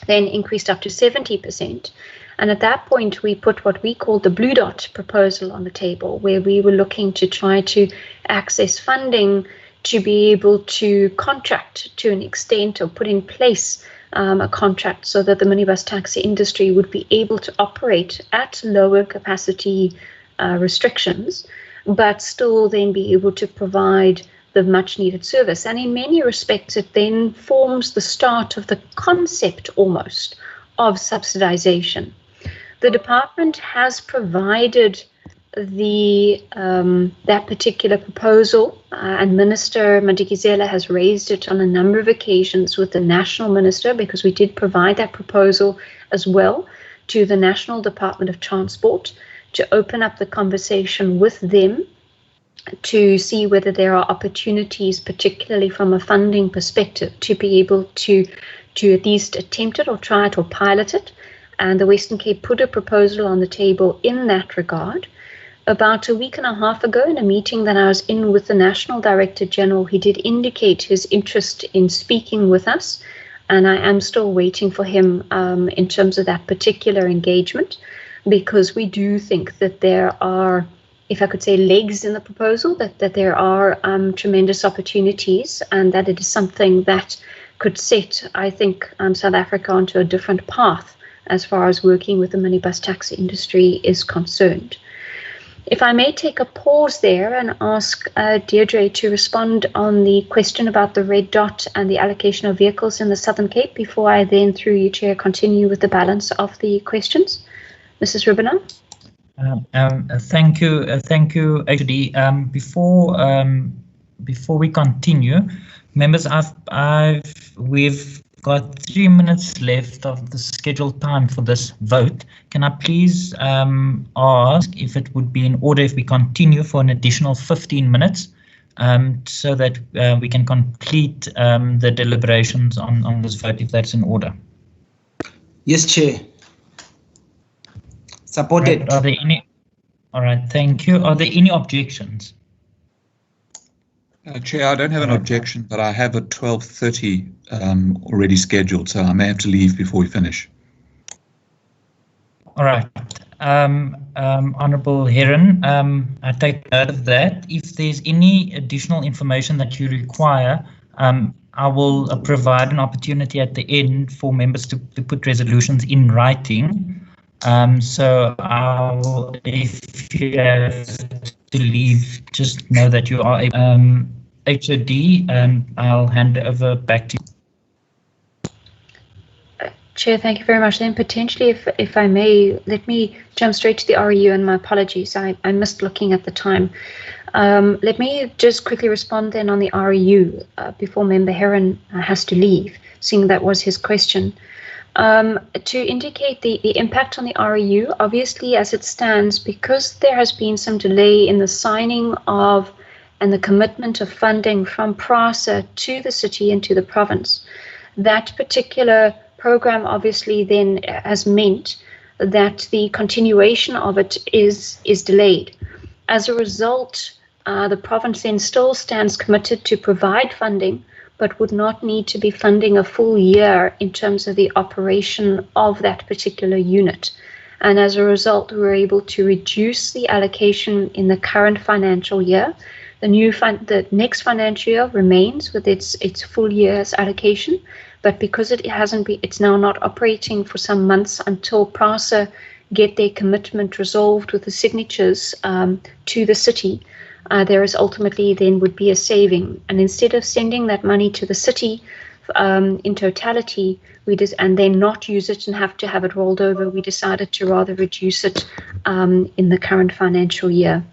then increased up to 70%. And at that point, we put what we called the Blue Dot proposal on the table, where we were looking to try to access funding to be able to contract to an extent, or put in place a contract so that the minibus taxi industry would be able to operate at lower capacity restrictions, but still then be able to provide the much needed service. And in many respects, it then forms the start of the concept almost of subsidization. The department has provided the that particular proposal, and Minister Madikizela has raised it on a number of occasions with the National Minister, because we did provide that proposal as well to the National Department of Transport to open up the conversation with them to see whether there are opportunities, particularly from a funding perspective, to be able to at least attempt it or try it or pilot it. And the Western Cape put a proposal on the table in that regard. About a week and a half ago, in a meeting that I was in with the National Director General, he did indicate his interest in speaking with us, and I am still waiting for him in terms of that particular engagement, because we do think that there are, if I could say, legs in the proposal, that there are tremendous opportunities, and that it is something that could set, I think, South Africa onto a different path as far as working with the minibus taxi industry is concerned. If I may take a pause there and ask Deirdre to respond on the question about the Red Dot and the allocation of vehicles in the Southern Cape, before I then, through you, Chair, continue with the balance of the questions. Mrs. Ribbenaar. Thank you, HD. Before we continue, members, we've got 3 minutes left of the scheduled time for this vote. Can I please ask if it would be in order if we continue for an additional 15 minutes, so that we can complete the deliberations on this vote, if that's in order? Yes, Chair. Supported. Right. Are there any? All right, thank you. Are there any objections? Chair, I don't have an objection, but I have a 12:30 already scheduled, so I may have to leave before we finish. All right. Honourable Heron, I take note of that. If there's any additional information that you require, I will provide an opportunity at the end for members to put resolutions in writing. So if you have to leave, just know that you are a HOD, I'll hand over back to you. Chair, thank you very much. Then potentially, if I may, let me jump straight to the REU, and my apologies, I missed looking at the time. Let me just quickly respond then on the REU before Member Heron has to leave, seeing that was his question. To indicate the impact on the REU, obviously as it stands, because there has been some delay in the signing of and the commitment of funding from PRASA to the city and to the province, that particular program obviously then has meant that the continuation of it is delayed. As a result, the province then still stands committed to provide funding, but would not need to be funding a full year in terms of the operation of that particular unit. And as a result, we were able to reduce the allocation in the current financial year. The next financial year remains with its full year's allocation, but because it's now not operating for some months until PRASA get their commitment resolved with the signatures to the city, there is ultimately then would be a saving. And instead of sending that money to the city in totality, and then not use it and have to have it rolled over, we decided to rather reduce it in the current financial year.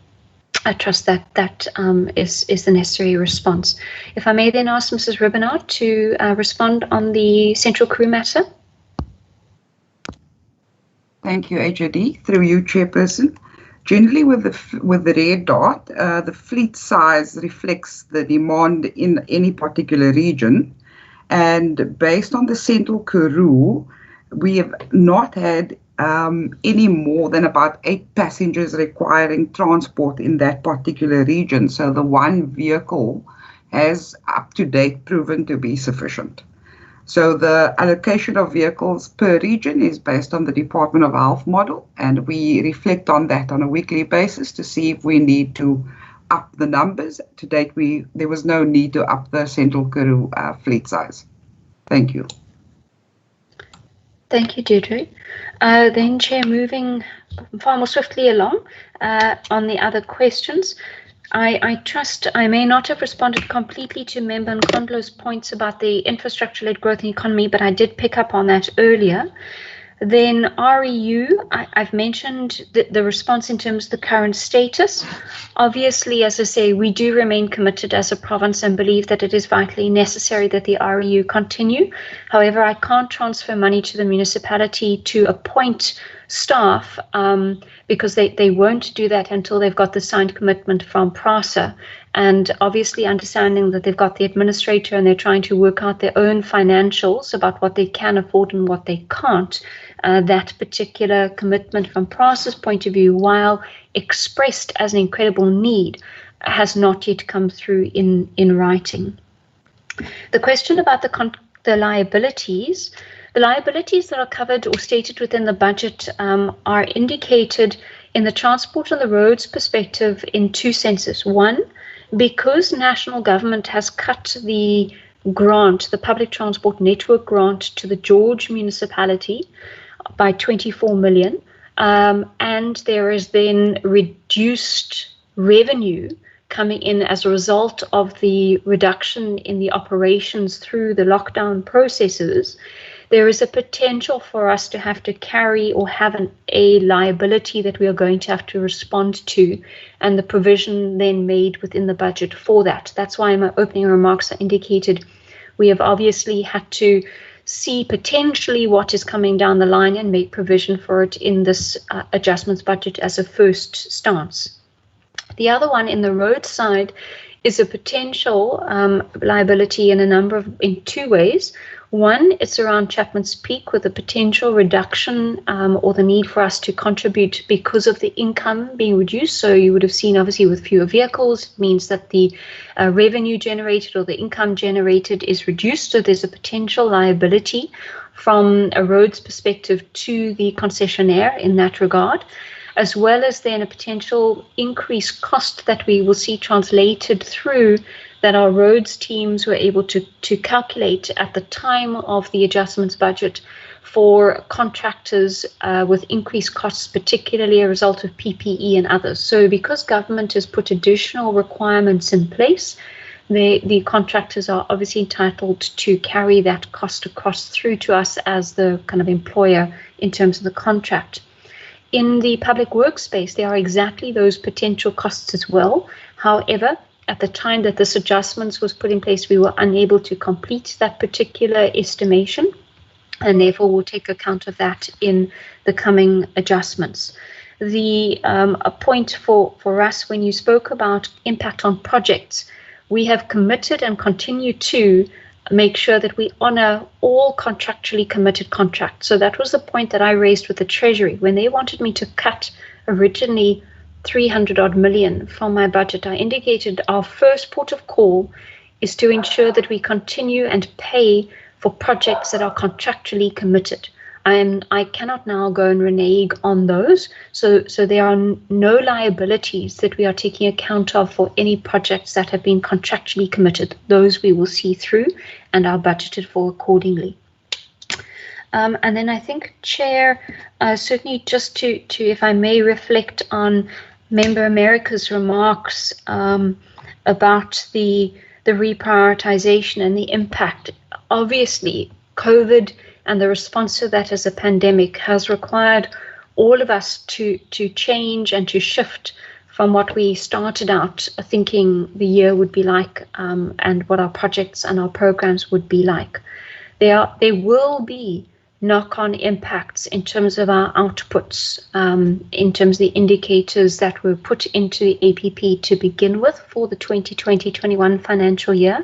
I trust that is the necessary response. If I may then ask Mrs. Ribbenard to respond on the Central Crew matter. Thank you, HOD. Through you, Chairperson. Generally, with the red dot, the fleet size reflects the demand in any particular region. And based on the Central Karoo, we have not had any more than about 8 passengers requiring transport in that particular region. So the one vehicle has up to date proven to be sufficient. So the allocation of vehicles per region is based on the Department of Health model, and we reflect on that on a weekly basis to see if we need to up the numbers. To date, there was no need to up the Central Karoo fleet size. Thank you. Thank you, Deirdre. Then, Chair, moving far more swiftly along on the other questions, I trust I may not have responded completely to Member Nkondlo's points about the infrastructure-led growth in economy, but I did pick up on that earlier. Then REU, I've mentioned the response in terms of the current status. Obviously, as I say, we do remain committed as a province and believe that it is vitally necessary that the REU continue. However, I can't transfer money to the municipality to appoint staff because they won't do that until they've got the signed commitment from PRASA. And obviously understanding that they've got the administrator and they're trying to work out their own financials about what they can afford and what they can't, that particular commitment from PRASA's point of view, while expressed as an incredible need, has not yet come through in writing. The question about the liabilities, the liabilities that are covered or stated within the budget are indicated in the transport and the roads perspective in 2 senses. One, because national government has cut the grant, the public transport network grant to the George municipality by 24 million, and there is then reduced revenue coming in as a result of the reduction in the operations through the lockdown processes, there is a potential for us to have to carry or have a liability that we are going to have to respond to, and the provision then made within the budget for that. That's why in my opening remarks I indicated we have obviously had to see potentially what is coming down the line and make provision for it in this adjustments budget as a first stance. The other one in the road side is a potential liability in 2 ways. One, it's around Chapman's Peak with a potential reduction or the need for us to contribute because of the income being reduced. So you would have seen, obviously, with fewer vehicles, it means that the revenue generated or the income generated is reduced. So there's a potential liability from a roads perspective to the concessionaire in that regard, as well as then a potential increased cost that we will see translated through that our roads teams were able to calculate at the time of the adjustments budget for contractors with increased costs, particularly a result of PPE and others. So because government has put additional requirements in place, the contractors are obviously entitled to carry that cost across through to us as the kind of employer in terms of the contract. In the public workspace, there are exactly those potential costs as well. However, at the time that this adjustments was put in place, we were unable to complete that particular estimation, and therefore we'll take account of that in the coming adjustments. The a point for us, when you spoke about impact on projects, we have committed and continue to make sure that we honour all contractually committed contracts. So that was the point that I raised with the Treasury. When they wanted me to cut originally 300 odd million from my budget, I indicated our first port of call is to ensure that we continue and pay for projects that are contractually committed. I cannot now go and renege on those. So there are no liabilities that we are taking account of for any projects that have been contractually committed. Those we will see through and are budgeted for accordingly. And then I think, Chair, certainly just to, if I may reflect on Member America's remarks about the reprioritization and the impact. Obviously, COVID and the response to that as a pandemic has required all of us to change and to shift from what we started out thinking the year would be like, and what our projects and our programs would be like. There will be knock-on impacts in terms of our outputs, in terms of the indicators that were put into the APP to begin with for the 2020-21 financial year,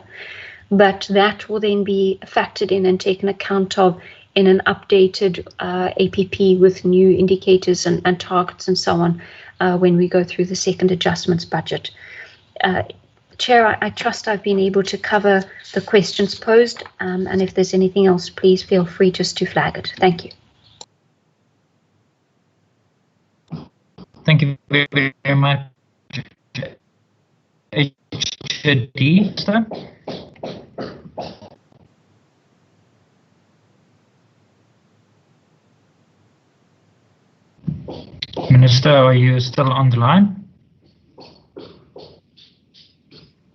but that will then be factored in and taken account of in an updated APP with new indicators and targets and so on when we go through the second adjustments budget. Chair, I trust I've been able to cover the questions posed, and if there's anything else, please feel free just to flag it. Thank you. Thank you very much. HOD, sir? Minister, are you still on the line?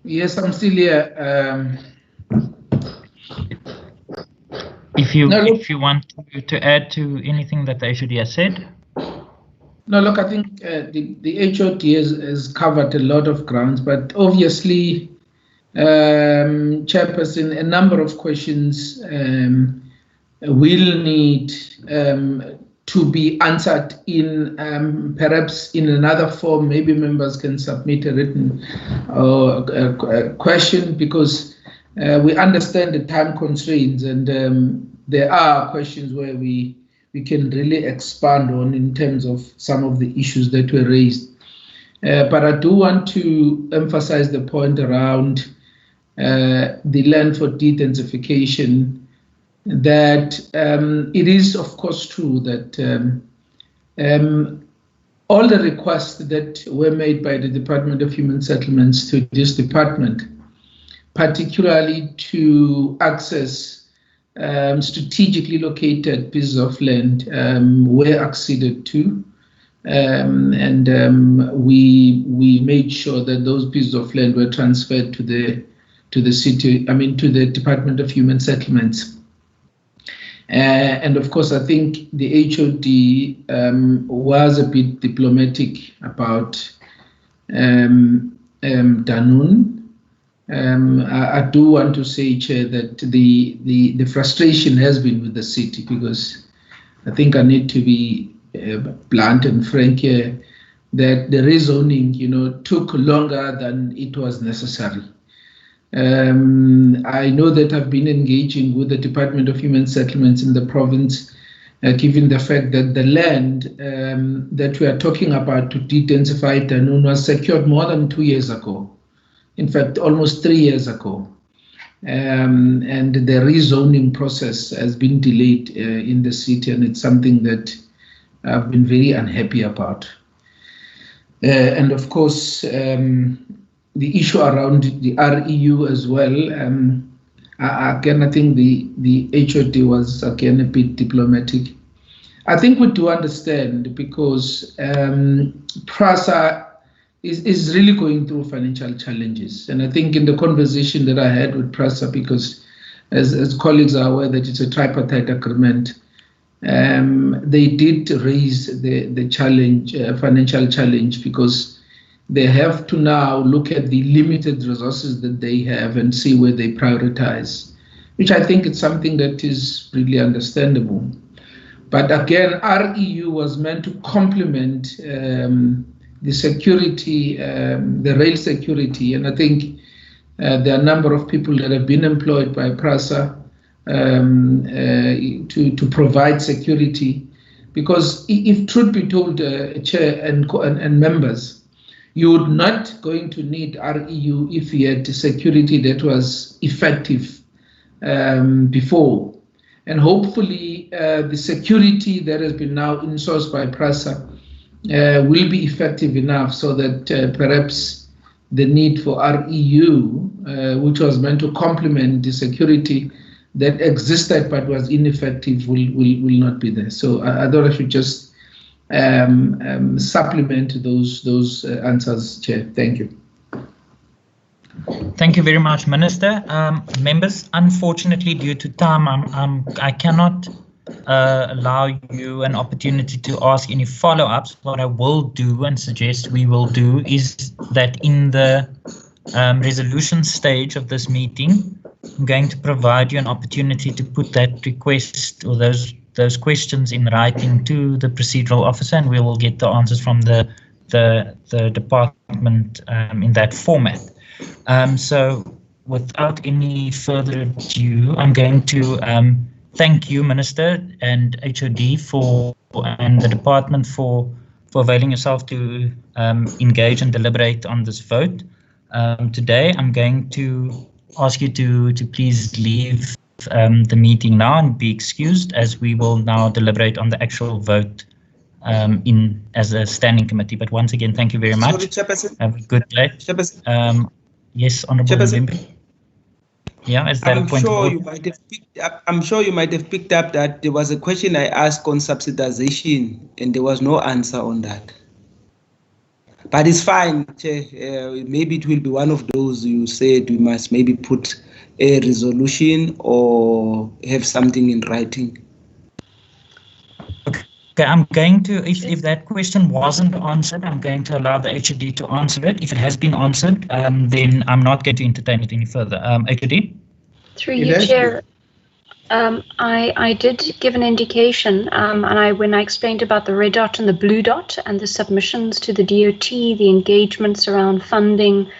Yes, I'm still here. If you want to add to anything that the HOD has said. No, look, I think the HOD has covered a lot of grounds, but obviously, Chairperson, a number of questions will need to be answered in perhaps in another form. Maybe members can submit a written question, because we understand the time constraints, and there are questions where we can really expand on in terms of some of the issues that were raised. But I do want to emphasize the point around the land for de-densification, that it is, of course, true that all the requests that were made by the Department of Human Settlements to this department, particularly to access strategically located pieces of land, were acceded to, and we made sure that those pieces of land were transferred to the city, to the Department of Human Settlements. And of course, I think the HOD was a bit diplomatic about Danun. I do want to say, Chair, that the frustration has been with the city, because I think I need to be blunt and frank here, that the rezoning, took longer than it was necessary. I know that I've been engaging with the Department of Human Settlements in the province, given the fact that the land that we are talking about to de-densify Danun was secured more than 2 years ago. In fact, almost 3 years ago. And the rezoning process has been delayed in the city, and it's something that I've been very unhappy about. And of course, the issue around the REU as well, again, I think the HOD was, again, a bit diplomatic. I think we do understand, because PRASA is really going through financial challenges. And I think in the conversation that I had with PRASA, because as colleagues are aware that it's a tripartite agreement, they did raise the challenge, financial challenge, because they have to now look at the limited resources that they have and see where they prioritize, which I think is something that is really understandable. But again, REU was meant to complement the security, the rail security, and I think there are a number of people that have been employed by PRASA to provide security, because if truth be told, Chair and members, you would not going to need REU if you had security that was effective before. And hopefully the security that has been now insourced by PRASA will be effective enough so that perhaps the need for REU, which was meant to complement the security that existed but was ineffective will not be there. So I thought I should just supplement those answers, Chair. Thank you. Thank you very much, Minister. Members, unfortunately, due to time, I cannot allow you an opportunity to ask any follow-ups. What I will do and suggest we will do is that in the resolution stage of this meeting, I'm going to provide you an opportunity to put that request or those questions in writing to the procedural officer, and we will get the answers from the department in that format. So without any further ado, I'm going to thank you, Minister, and HOD and the department for availing yourself to engage and deliberate on this vote. Today, I'm going to ask you to please leave the meeting now and be excused, as we will now deliberate on the actual vote as a standing committee. But once again, thank you very much. Sorry, Chairperson. Have a good day. Chairperson. Yes, Honourable Mvimbi. Yeah, is that a point of order? I'm sure you might have picked up that there was a question I asked on subsidization, and there was no answer on that. But it's fine, Chair. Maybe it will be one of those you said we must maybe put a resolution or have something in writing. Okay, I'm going to, if that question wasn't answered, I'm going to allow the HOD to answer it. If it has been answered, then I'm not going to entertain it any further. HOD? Through you, Chair. I did give an indication, and when I explained about the red dot and the blue dot and the submissions to the DOT, the engagements around funding,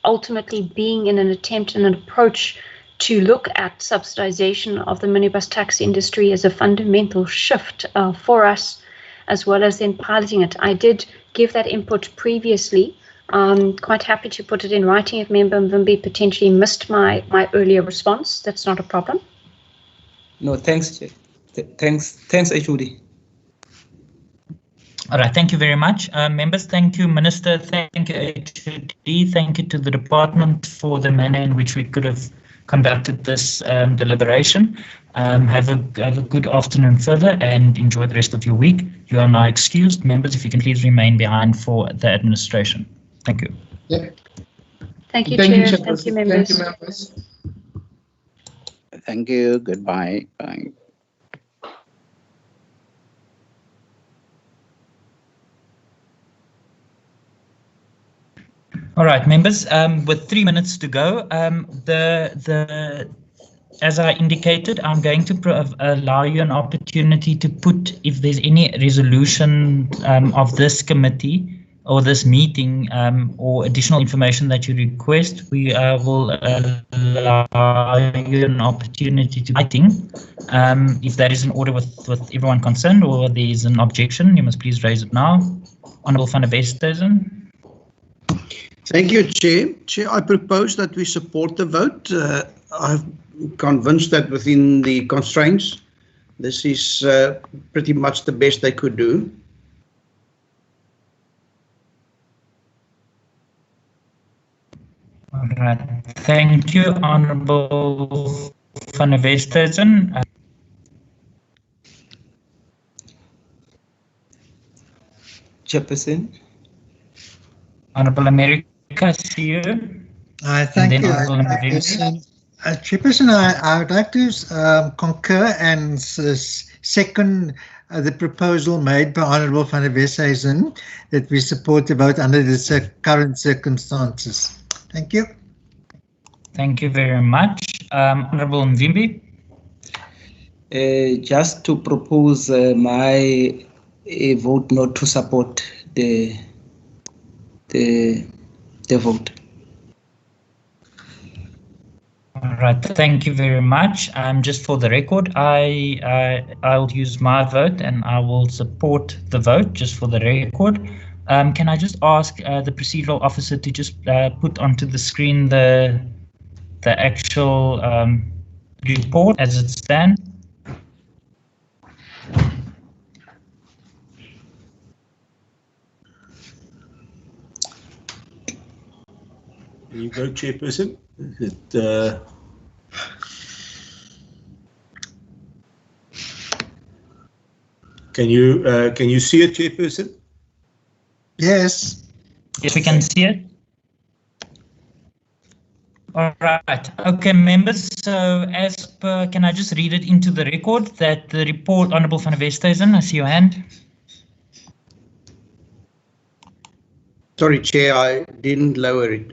ultimately being in an attempt and an approach to look at subsidization of the minibus taxi industry as a fundamental shift for us, as well as then piloting it. I did give that input previously. Quite happy to put it in writing if Member Mvimbi potentially missed my earlier response. That's not a problem. No, thanks, Chair. Thanks, HOD. All right, thank you very much. Members, thank you, Minister. Thank you, HOD. Thank you to the department for the manner in which we could have conducted this deliberation. Have a good afternoon further and enjoy the rest of your week. You are now excused. Members, if you can please remain behind for the administration. Thank you. Yeah. Thank you, Chair. Thank you, members. Thank you, members. Thank you. Goodbye. Bye. All right, members, with 3 minutes to go, as I indicated, I'm going to allow you an opportunity to put, if there's any resolution of this committee or this meeting or additional information that you request, we will allow you an opportunity to writing. If that is in order with everyone concerned, or there is an objection, you must please raise it now. Honourable van der Westhuizen. Thank you, Chair. Chair, I propose that we support the vote. I'm convinced that within the constraints, this is pretty much the best they could do. All right. Thank you, Honourable van der Westhuizen. Chairperson. Honourable America, see you. Thank you, Chairperson. I would like to concur and second the proposal made by Honourable van der Westhuizen that we support the vote under the current circumstances. Thank you. Thank you very much. Honourable Mvimbi. Just to propose my vote not to support the vote. All right, thank you very much. Just for the record, I'll use my vote and I will support the vote, just for the record. Can I just ask the procedural officer to just put onto the screen the actual report as it stands? There you go, Chairperson. Can you see it, Chairperson? Yes. Yes, we can see it. All right. Okay, members. So as per, can I just read it into the record that the report, Honourable van der Westhuizen, I see your hand. Sorry, Chair, I didn't lower it.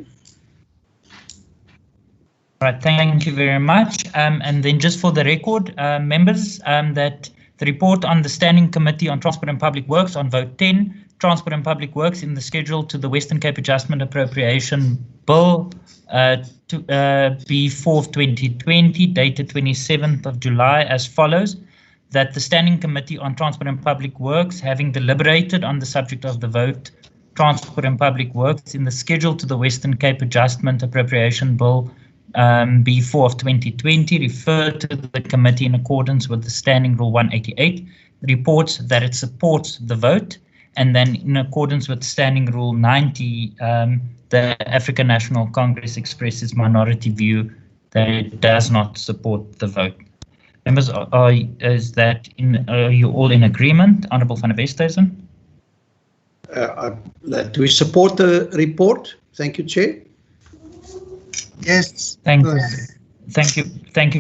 All right, thank you very much. And then just for the record, members, that the report on the Standing Committee on Transport and Public Works on vote 10, Transport and Public Works in the schedule to the Western Cape Adjustment Appropriation Bill B4 of 2020, dated 27th of July, as follows: that the Standing Committee on Transport and Public Works, having deliberated on the subject of the vote Transport and Public Works in the schedule to the Western Cape Adjustment Appropriation Bill B4 of 2020, referred to the committee in accordance with the Standing Rule 188, reports that it supports the vote, and then in accordance with Standing Rule 90, the African National Congress expresses minority view that it does not support the vote. Members, are you all in agreement? Honourable van der Westhuizen? That we support the report. Thank you, Chair. Yes. Thank you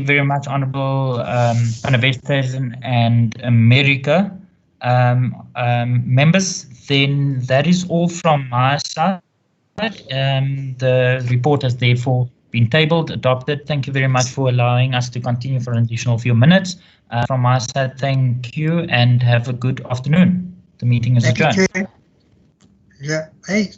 very much, Honourable van der Westhuizen and America. Members, then that is all from my side. The report has therefore been tabled, adopted. Thank you very much for allowing us to continue for an additional few minutes. From my side, thank you and have a good afternoon. The meeting is adjourned. Yeah. Hey.